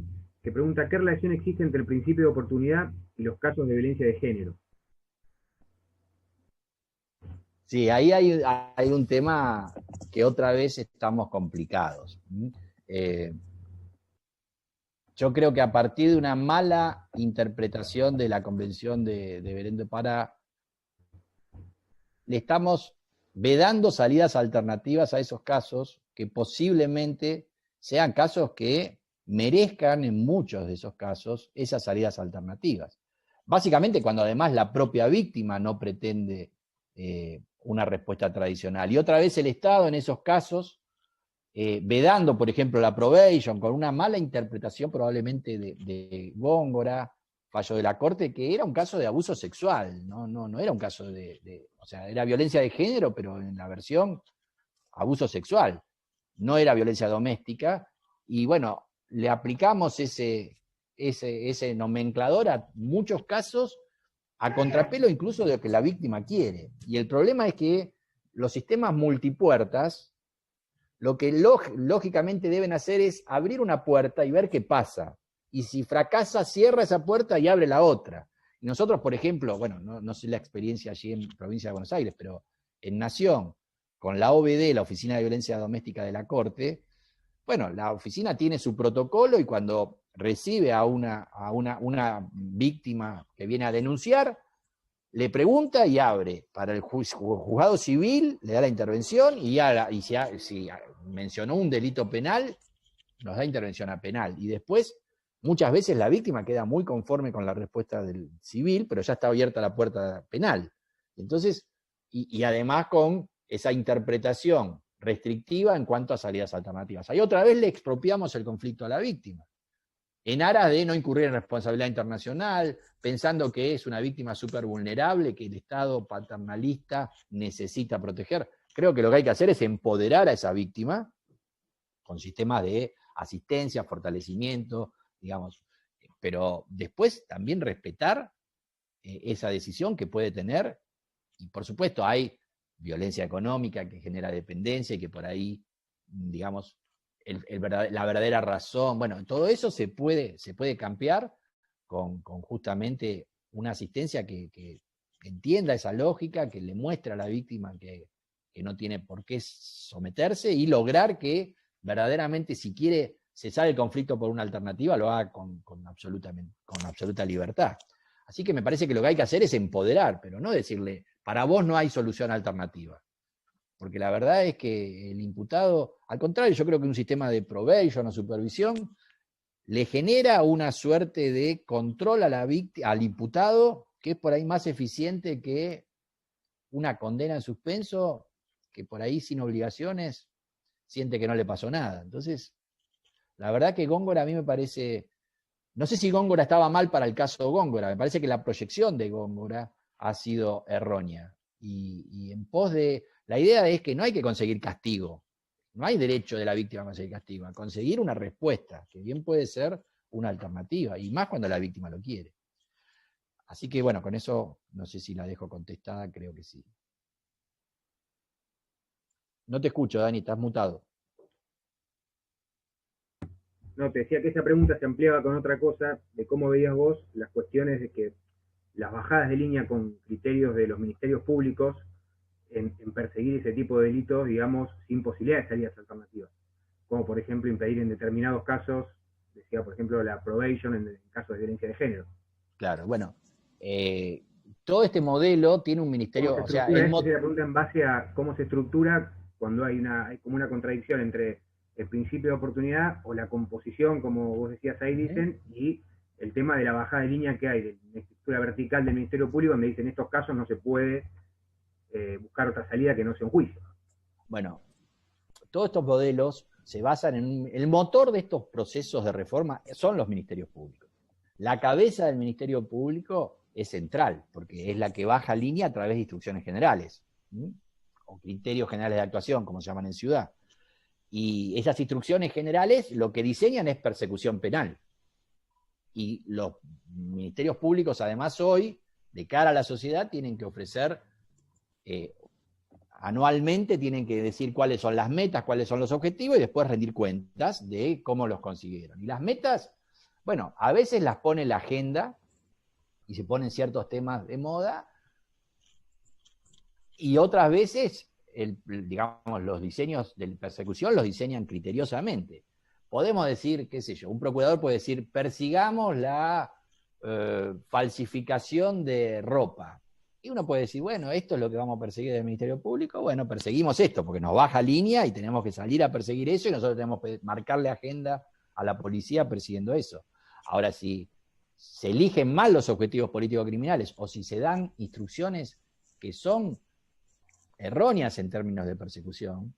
que pregunta: ¿qué relación existe entre el principio de oportunidad y los casos de violencia de género? Sí, ahí hay un tema que otra vez estamos complicados. Yo creo que a partir de una mala interpretación de la Convención de Belén do Pará, le estamos vedando salidas alternativas a esos casos que posiblemente sean casos que merezcan en muchos de esos casos esas salidas alternativas. Básicamente cuando además la propia víctima no pretende una respuesta tradicional. Y otra vez el Estado en esos casos, vedando, por ejemplo, la probation, con una mala interpretación probablemente de Góngora, fallo de la Corte, que era un caso de abuso sexual, no era un caso o sea, era violencia de género, pero en la versión abuso sexual, no era violencia doméstica, y bueno, le aplicamos ese nomenclador a muchos casos, a contrapelo incluso de lo que la víctima quiere. Y el problema es que los sistemas multipuertas, lo que lógicamente deben hacer es abrir una puerta y ver qué pasa. Y si fracasa, cierra esa puerta y abre la otra. Y nosotros, por ejemplo, bueno, no sé la experiencia allí en Provincia de Buenos Aires, pero en Nación, con la OVD, la Oficina de Violencia Doméstica de la Corte, bueno, la oficina tiene su protocolo y cuando recibe a una víctima que viene a denunciar, le pregunta y abre. Para el juzgado civil le da la intervención y si mencionó un delito penal, nos da intervención a penal. Y después, muchas veces la víctima queda muy conforme con la respuesta del civil, pero ya está abierta la puerta penal. Entonces, y además con esa interpretación restrictiva en cuanto a salidas alternativas. Ahí otra vez le expropiamos el conflicto a la víctima, en aras de no incurrir en responsabilidad internacional, pensando que es una víctima súper vulnerable, que el Estado paternalista necesita proteger. Creo que lo que hay que hacer es empoderar a esa víctima con sistemas de asistencia, fortalecimiento, digamos, pero después también respetar esa decisión que puede tener, y por supuesto hay violencia económica que genera dependencia y que por ahí, digamos, la verdadera razón, bueno, todo eso se puede cambiar con justamente una asistencia que entienda esa lógica, que le muestre a la víctima que no tiene por qué someterse y lograr que verdaderamente, si quiere cesar el conflicto por una alternativa, lo haga con absoluta libertad. Así que me parece que lo que hay que hacer es empoderar, pero no decirle, para vos no hay solución alternativa. Porque la verdad es que el imputado, al contrario, yo creo que un sistema de probation o supervisión le genera una suerte de control al imputado que es por ahí más eficiente que una condena en suspenso, que por ahí sin obligaciones siente que no le pasó nada. Entonces, la verdad que Góngora a mí me parece, no sé si Góngora estaba mal para el caso Góngora, me parece que la proyección de Góngora ha sido errónea. Y en pos de, la idea es que no hay que conseguir castigo, no hay derecho de la víctima a conseguir castigo, a conseguir una respuesta, que bien puede ser una alternativa, y más cuando la víctima lo quiere. Así que bueno, con eso no sé si la dejo contestada, creo que sí. No te escucho, Dani, estás mutado. No, te decía que esa pregunta se ampliaba con otra cosa, de cómo veías vos las cuestiones de que las bajadas de línea con criterios de los ministerios públicos en perseguir ese tipo de delitos, digamos, sin posibilidad de salidas alternativas. Como por ejemplo impedir en determinados casos, decía por ejemplo la probation en casos de violencia de género. Claro, bueno, todo este modelo tiene un ministerio, o sea, Esa es la pregunta en base a cómo se estructura cuando hay como una contradicción entre el principio de oportunidad o la composición, como vos decías ahí, dicen, y el tema de la bajada de línea que hay de la estructura vertical del Ministerio Público, donde dicen en estos casos no se puede buscar otra salida que no sea un juicio. Bueno, todos estos modelos se basan en el motor de estos procesos de reforma son los ministerios públicos. La cabeza del Ministerio Público es central, porque es la que baja línea a través de instrucciones generales, ¿sí? O criterios generales de actuación, como se llaman en Ciudad. Y esas instrucciones generales lo que diseñan es persecución penal. Y los ministerios públicos, además, hoy, de cara a la sociedad, tienen que ofrecer, anualmente tienen que decir cuáles son las metas, cuáles son los objetivos, y después rendir cuentas de cómo los consiguieron. Y las metas, bueno, a veces las pone la agenda, y se ponen ciertos temas de moda, y otras veces, digamos, los diseños de persecución los diseñan criteriosamente. Podemos decir, qué sé yo, un procurador puede decir, persigamos la falsificación de ropa. Y uno puede decir, bueno, esto es lo que vamos a perseguir del Ministerio Público, bueno, perseguimos esto, porque nos baja línea y tenemos que salir a perseguir eso, y nosotros tenemos que marcarle agenda a la policía persiguiendo eso. Ahora, si se eligen mal los objetivos políticos criminales, o si se dan instrucciones que son erróneas en términos de persecución,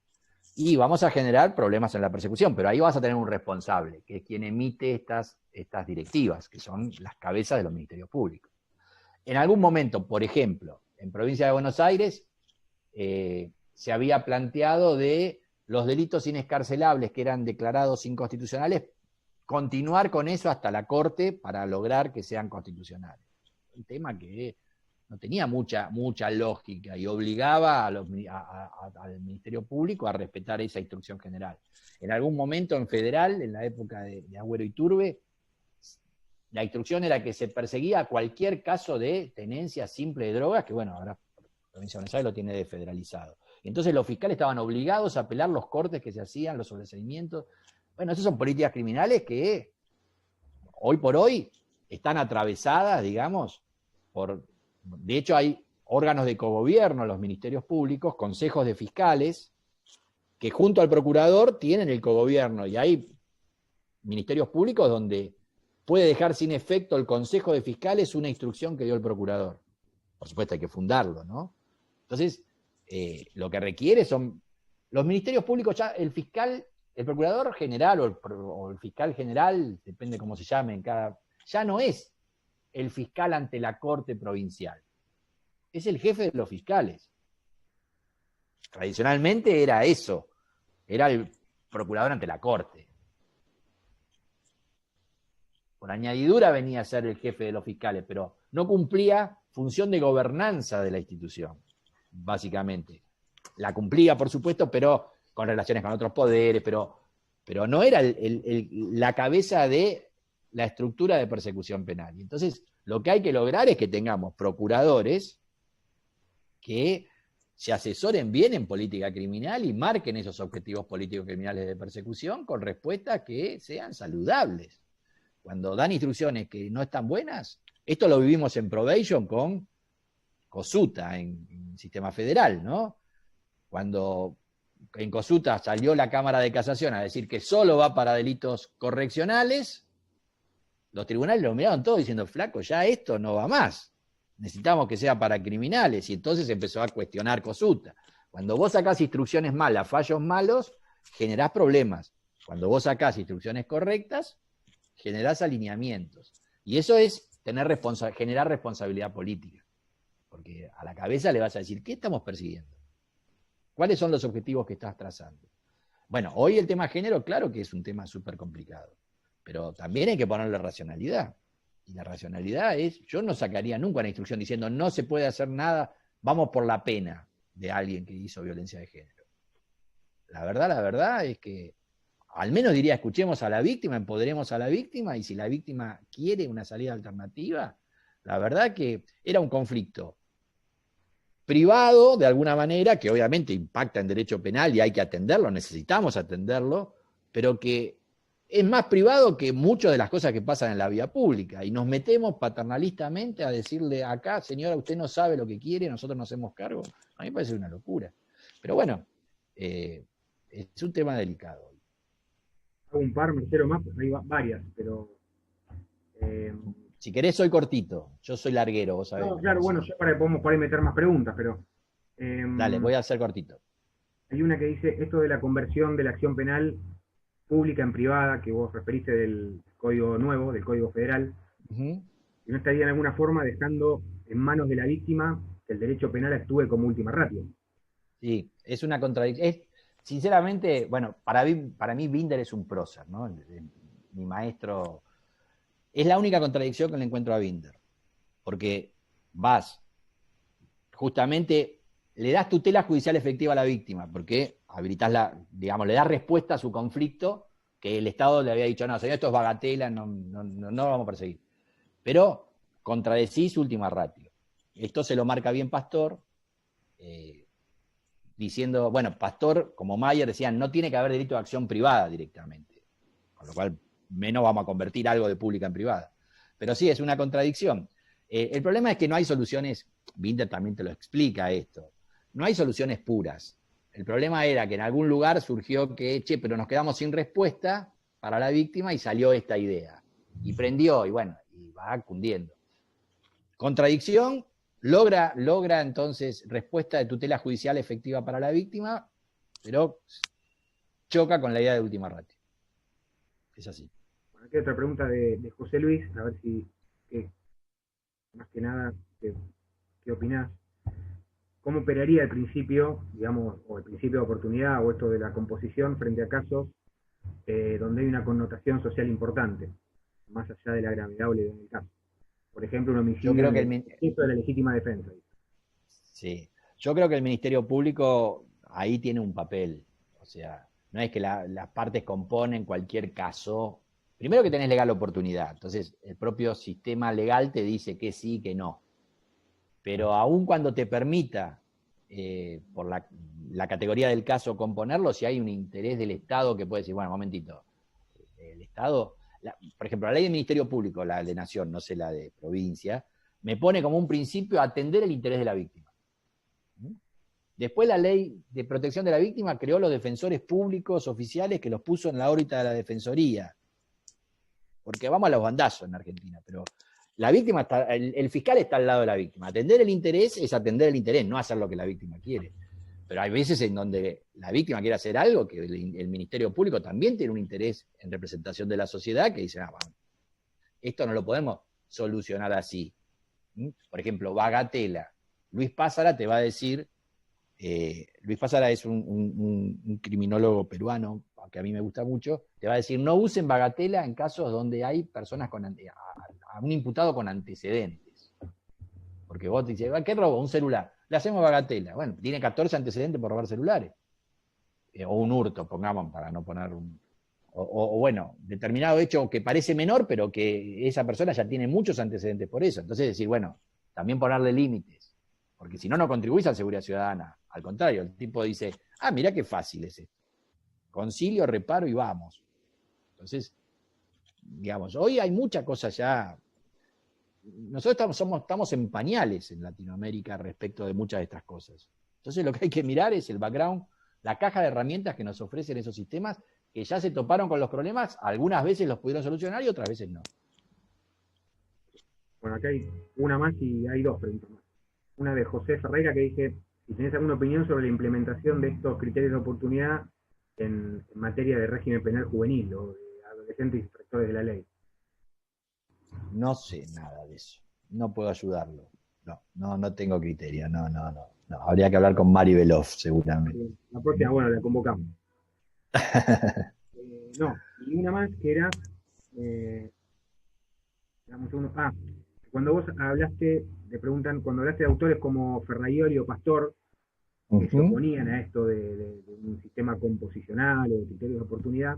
y vamos a generar problemas en la persecución, pero ahí vas a tener un responsable, que es quien emite estas directivas, que son las cabezas de los ministerios públicos. En algún momento, por ejemplo, en provincia de Buenos Aires, se había planteado de los delitos inescarcelables que eran declarados inconstitucionales, continuar con eso hasta la Corte para lograr que sean constitucionales. Un tema que no tenía mucha lógica y obligaba al Ministerio Público a respetar esa instrucción general. En algún momento en federal, en la época de Agüero y Turbe, la instrucción era que se perseguía cualquier caso de tenencia simple de drogas, que bueno, ahora la provincia de Buenos Aires lo tiene desfederalizado. Entonces los fiscales estaban obligados a apelar los cortes que se hacían, los sobreseimientos. Bueno, esas son políticas criminales que hoy por hoy están atravesadas, digamos, por... De hecho, hay órganos de cogobierno, los ministerios públicos, consejos de fiscales, que junto al procurador tienen el cogobierno, y hay ministerios públicos donde puede dejar sin efecto el consejo de fiscales una instrucción que dio el procurador. Por supuesto, hay que fundarlo, ¿no? Entonces, lo que requiere son... Los ministerios públicos ya, el fiscal, el procurador general o el fiscal general, depende cómo se llame en cada... Ya no es el fiscal ante la Corte provincial. Es el jefe de los fiscales. Tradicionalmente era eso. Era el procurador ante la Corte. Por añadidura venía a ser el jefe de los fiscales, pero no cumplía función de gobernanza de la institución, básicamente. La cumplía, por supuesto, pero con relaciones con otros poderes, pero no era la cabeza de la estructura de persecución penal. Y entonces, lo que hay que lograr es que tengamos procuradores que se asesoren bien en política criminal y marquen esos objetivos políticos criminales de persecución con respuestas que sean saludables. Cuando dan instrucciones que no están buenas, esto lo vivimos en probation con Cosuta, en sistema federal, ¿no? Cuando en Cosuta salió la Cámara de Casación a decir que solo va para delitos correccionales, los tribunales lo miraron todos diciendo, flaco, ya esto no va más. Necesitamos que sea para criminales. Y entonces empezó a cuestionar Cosuta. Cuando vos sacás instrucciones malas, fallos malos, generás problemas. Cuando vos sacás instrucciones correctas, generás alineamientos. Y eso es generar responsabilidad política. Porque a la cabeza le vas a decir, ¿qué estamos persiguiendo? ¿Cuáles son los objetivos que estás trazando? Bueno, hoy el tema género, claro que es un tema súper complicado. Pero también hay que ponerle racionalidad. Y la racionalidad es, yo no sacaría nunca una instrucción diciendo no se puede hacer nada, vamos por la pena de alguien que hizo violencia de género. La verdad es que al menos diría, escuchemos a la víctima, empoderemos a la víctima, y si la víctima quiere una salida alternativa, la verdad que era un conflicto privado, de alguna manera, que obviamente impacta en derecho penal y hay que atenderlo, necesitamos atenderlo, pero que es más privado que muchas de las cosas que pasan en la vía pública. Y nos metemos paternalistamente a decirle acá, señora, usted no sabe lo que quiere, nosotros nos hacemos cargo. A mí me parece una locura. Pero bueno, es un tema delicado. Hago un par, me quiero más, porque hay varias, pero... Si querés, soy cortito. Yo soy larguero, vos sabés. No, claro, bueno, ya podemos por ahí meter más preguntas, pero... Dale, voy a hacer cortito. Hay una que dice, esto de la conversión de la acción penal pública en privada, que vos referiste del Código Nuevo, del Código Federal, y no estaría en alguna forma dejando en manos de la víctima que el derecho penal actúe como última ratio. Sí, es una contradicción. Sinceramente, bueno, para mí Binder es un prócer, ¿no? Mi maestro... Es la única contradicción que le encuentro a Binder. Porque justamente le das tutela judicial efectiva a la víctima, porque habilitas le das respuesta a su conflicto, que el Estado le había dicho, no, señor, esto es bagatela, no lo vamos a perseguir. Pero contradecís última ratio. Esto se lo marca bien Pastor, diciendo, bueno, Pastor, como Mayer, decían, no tiene que haber delito de acción privada directamente, con lo cual menos vamos a convertir algo de pública en privada. Pero sí, es una contradicción. El problema es que no hay soluciones, Binder también te lo explica esto, no hay soluciones puras. El problema era que en algún lugar surgió que, pero nos quedamos sin respuesta para la víctima y salió esta idea. Y prendió, y bueno, y va cundiendo. Contradicción, logra entonces respuesta de tutela judicial efectiva para la víctima, pero choca con la idea de última ratio. Es así. Bueno, aquí hay otra pregunta de José Luis, a ver si, más que nada, ¿qué opinás? ¿Cómo operaría el principio, digamos, o el principio de oportunidad, o esto de la composición frente a casos donde hay una connotación social importante, más allá de la gravedad o levedad del caso? Por ejemplo, un homicidio de la legítima defensa. Sí, yo creo que el Ministerio Público ahí tiene un papel. O sea, no es que las partes componen cualquier caso. Primero que tenés legal oportunidad, entonces el propio sistema legal te dice que sí, que no. Pero aun cuando te permita, por la categoría del caso, componerlo, si hay un interés del Estado que puede decir, bueno, momentito, el Estado, por ejemplo, la ley del Ministerio Público, la de Nación, no sé la de provincia, me pone como un principio atender el interés de la víctima. Después la ley de protección de la víctima creó los defensores públicos oficiales que los puso en la órbita de la defensoría. Porque vamos a los bandazos en Argentina, pero la víctima el fiscal está al lado de la víctima. Atender el interés es atender el interés, no hacer lo que la víctima quiere. Pero hay veces en donde la víctima quiere hacer algo que el Ministerio Público también tiene un interés en representación de la sociedad que dice, bueno, esto no lo podemos solucionar así. Por ejemplo, bagatela. Luis Pázara te va a decir, Luis Pázara es un criminólogo peruano que a mí me gusta mucho, te va a decir, no usen bagatela en casos donde hay personas a un imputado con antecedentes. Porque vos te dices, ¿qué robo? Un celular. Le hacemos bagatela. Bueno, tiene 14 antecedentes por robar celulares. O un hurto, pongamos, para no poner o bueno, determinado hecho que parece menor, pero que esa persona ya tiene muchos antecedentes por eso. Entonces decir, bueno, también ponerle límites. Porque si no, no contribuís a la seguridad ciudadana. Al contrario, el tipo dice, mirá qué fácil es esto. Concilio, reparo y vamos. Entonces, digamos, hoy hay muchas cosas ya. Nosotros estamos en pañales en Latinoamérica respecto de muchas de estas cosas. Entonces lo que hay que mirar es el background, la caja de herramientas que nos ofrecen esos sistemas que ya se toparon con los problemas, algunas veces los pudieron solucionar y otras veces no. Bueno, acá hay una más y hay dos preguntas más. Una de José Ferreira que dice, si tenés alguna opinión sobre la implementación de estos criterios de oportunidad en materia de régimen penal juvenil o de adolescentes infractores de la ley. No sé nada de eso. No puedo ayudarlo. No tengo criterio. No. Habría que hablar con Mari Belov, seguramente. La próxima, bueno, la convocamos. Y una más que era... cuando vos hablaste, te preguntan, cuando hablaste de autores como Ferraioli o Pastor, que se oponían a esto de un sistema composicional o de criterios de oportunidad,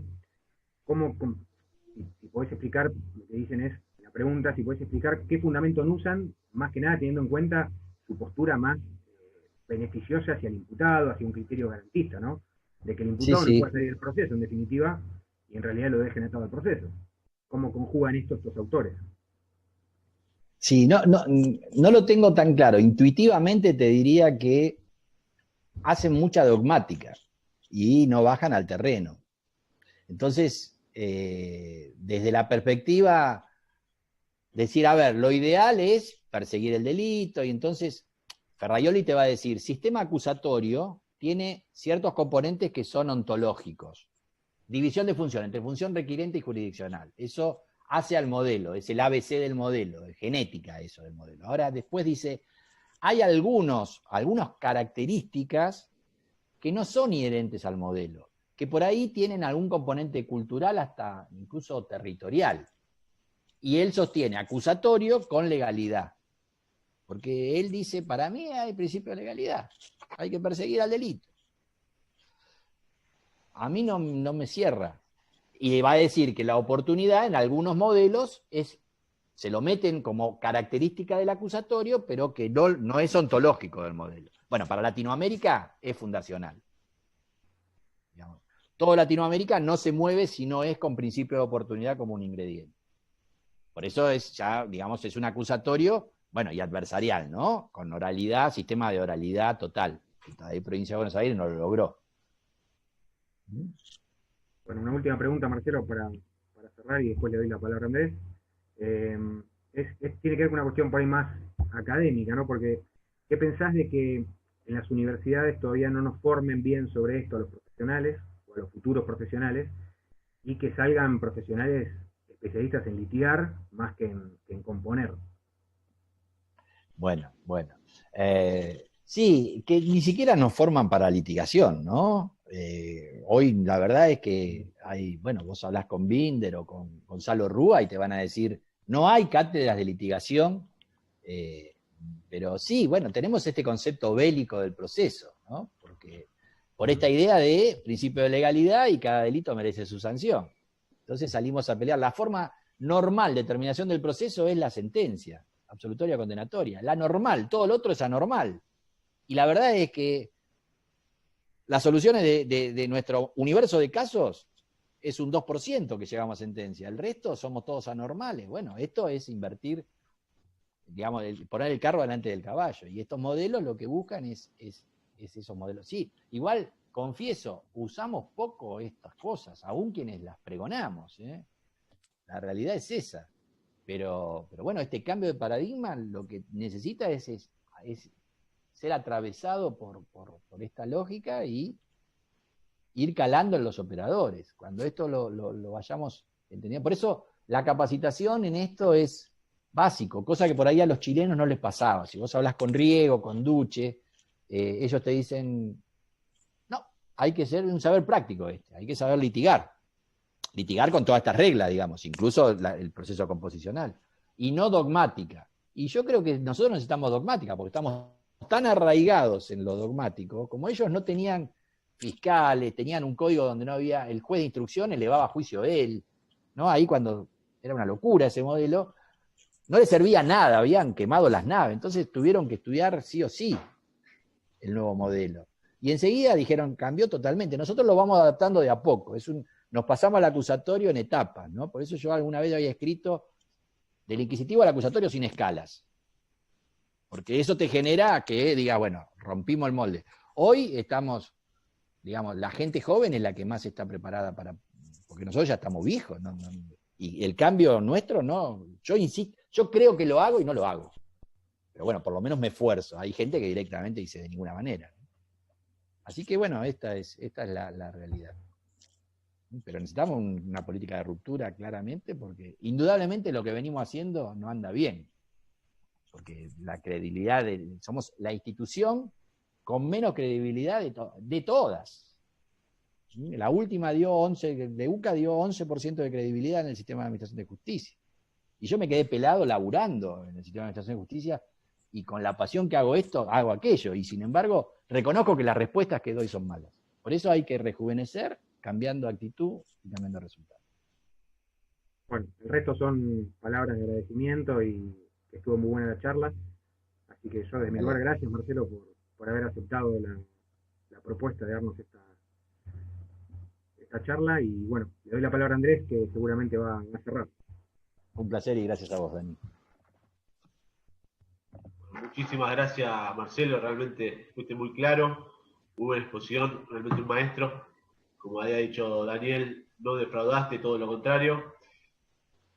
si podés explicar, lo que dicen es, la pregunta, si podés explicar qué fundamentos usan, más que nada teniendo en cuenta su postura más beneficiosa hacia el imputado, hacia un criterio garantista, ¿no? De que el Sí, imputado no sí. pueda salir del proceso, en definitiva, y en realidad lo dejen atado al proceso. ¿Cómo conjugan esto estos autores? Sí, no lo tengo tan claro. Intuitivamente te diría que hacen mucha dogmática y no bajan al terreno. Entonces, desde la perspectiva, decir, a ver, lo ideal es perseguir el delito, y entonces Ferraioli te va a decir, sistema acusatorio tiene ciertos componentes que son ontológicos. División de función entre función requiriente y jurisdiccional. Eso hace al modelo, es el ABC del modelo, es genética eso del modelo. Ahora, después dice, hay algunas características que no son inherentes al modelo, que por ahí tienen algún componente cultural, hasta incluso territorial. Y él sostiene acusatorio con legalidad. Porque él dice, para mí hay principio de legalidad, hay que perseguir al delito. A mí no me cierra. Y va a decir que la oportunidad en algunos modelos se lo meten como característica del acusatorio, pero que no es ontológico del modelo. Bueno, para Latinoamérica es fundacional. Digamos. Todo Latinoamérica no se mueve si no es con principio de oportunidad como un ingrediente. Por eso es ya, digamos, es un acusatorio, bueno, y adversarial, ¿no? Con oralidad, sistema de oralidad total. La provincia de Buenos Aires no lo logró. Bueno, una última pregunta, Marcelo, para cerrar y después le doy la palabra a Andrés. Eh, tiene que ver con una cuestión por ahí más académica, ¿no? Porque, ¿qué pensás de que en las universidades todavía no nos formen bien sobre esto a los profesionales o a los futuros profesionales y que salgan profesionales especialistas en litigar más que en componer? Bueno. Sí, que ni siquiera nos forman para litigación, ¿no? Hoy la verdad es que hay, bueno, vos hablás con Binder o con Gonzalo Rúa y te van a decir, no hay cátedras de litigación, pero sí, bueno, tenemos este concepto bélico del proceso, ¿no? Porque por esta idea de principio de legalidad y cada delito merece su sanción. Entonces salimos a pelear. La forma normal de terminación del proceso es la sentencia, absolutoria condenatoria. La normal, todo lo otro es anormal. Y la verdad es que las soluciones de nuestro universo de casos es un 2% que llegamos a sentencia. El resto somos todos anormales. Bueno, esto es invertir, digamos, poner el carro delante del caballo. Y estos modelos lo que buscan es esos modelos. Sí, igual, confieso, usamos poco estas cosas, aún quienes las pregonamos, ¿eh? La realidad es esa. Pero bueno, este cambio de paradigma lo que necesita es ser atravesado por esta lógica y ir calando en los operadores. Cuando esto lo vayamos entendiendo. Por eso la capacitación en esto es básico, cosa que por ahí a los chilenos no les pasaba. Si vos hablas con Riego, con Duche, ellos te dicen, no, hay que ser un saber práctico hay que saber litigar con todas estas reglas, digamos, incluso el proceso composicional, y no dogmática. Y yo creo que nosotros necesitamos dogmática, porque estamos tan arraigados en lo dogmático, como ellos no tenían fiscales, tenían un código donde no había, el juez de instrucción elevaba a juicio él, ¿no? Ahí cuando era una locura ese modelo, no les servía nada, habían quemado las naves, entonces tuvieron que estudiar sí o sí el nuevo modelo. Y enseguida dijeron, cambió totalmente. Nosotros lo vamos adaptando de a poco, nos pasamos al acusatorio en etapas, ¿no? Por eso yo alguna vez había escrito del inquisitivo al acusatorio sin escalas. Porque eso te genera que diga, bueno, rompimos el molde. Hoy estamos, digamos, la gente joven es la que más está preparada porque nosotros ya estamos viejos, ¿no? Y el cambio nuestro, no, yo insisto, yo creo que lo hago y no lo hago. Pero bueno, por lo menos me esfuerzo. Hay gente que directamente dice de ninguna manera. Así que bueno, esta es la realidad. Pero necesitamos una política de ruptura claramente, porque indudablemente lo que venimos haciendo no anda bien. Porque la credibilidad, somos la institución con menos credibilidad de todas. La última de UCA dio 11% de credibilidad en el sistema de administración de justicia. Y yo me quedé pelado laburando en el sistema de administración de justicia, y con la pasión que hago esto, hago aquello. Y sin embargo, reconozco que las respuestas que doy son malas. Por eso hay que rejuvenecer, cambiando actitud y cambiando resultados. Bueno, el resto son palabras de agradecimiento y estuvo muy buena la charla. Así que yo, desde mi lugar, gracias, Marcelo, por por haber aceptado la propuesta de darnos esta charla. Y bueno, le doy la palabra a Andrés, que seguramente va a cerrar. Un placer y gracias a vos, Dani. Muchísimas gracias, Marcelo, realmente fuiste muy claro, hubo una exposición, realmente un maestro, como había dicho Daniel, no defraudaste, todo lo contrario.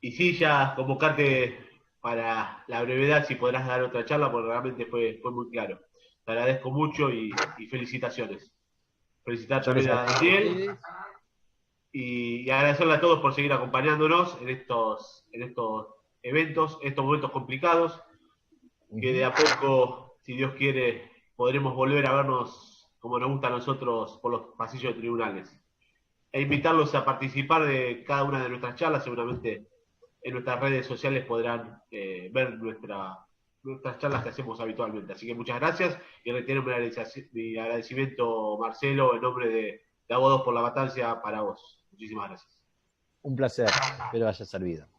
Y sí, ya convocarte para la brevedad, si podrás dar otra charla, porque realmente fue muy claro. Te agradezco mucho y felicitaciones. Felicitar también a Daniel y agradecerle a todos por seguir acompañándonos en estos eventos, estos momentos complicados, que de a poco, si Dios quiere, podremos volver a vernos como nos gusta a nosotros por los pasillos de tribunales. E invitarlos a participar de cada una de nuestras charlas. Seguramente en nuestras redes sociales podrán ver nuestras charlas que hacemos habitualmente. Así que muchas gracias y reitero mi agradecimiento, Marcelo, en nombre de Abogados por la Matanza para vos. Muchísimas gracias. Un placer, espero haya servido.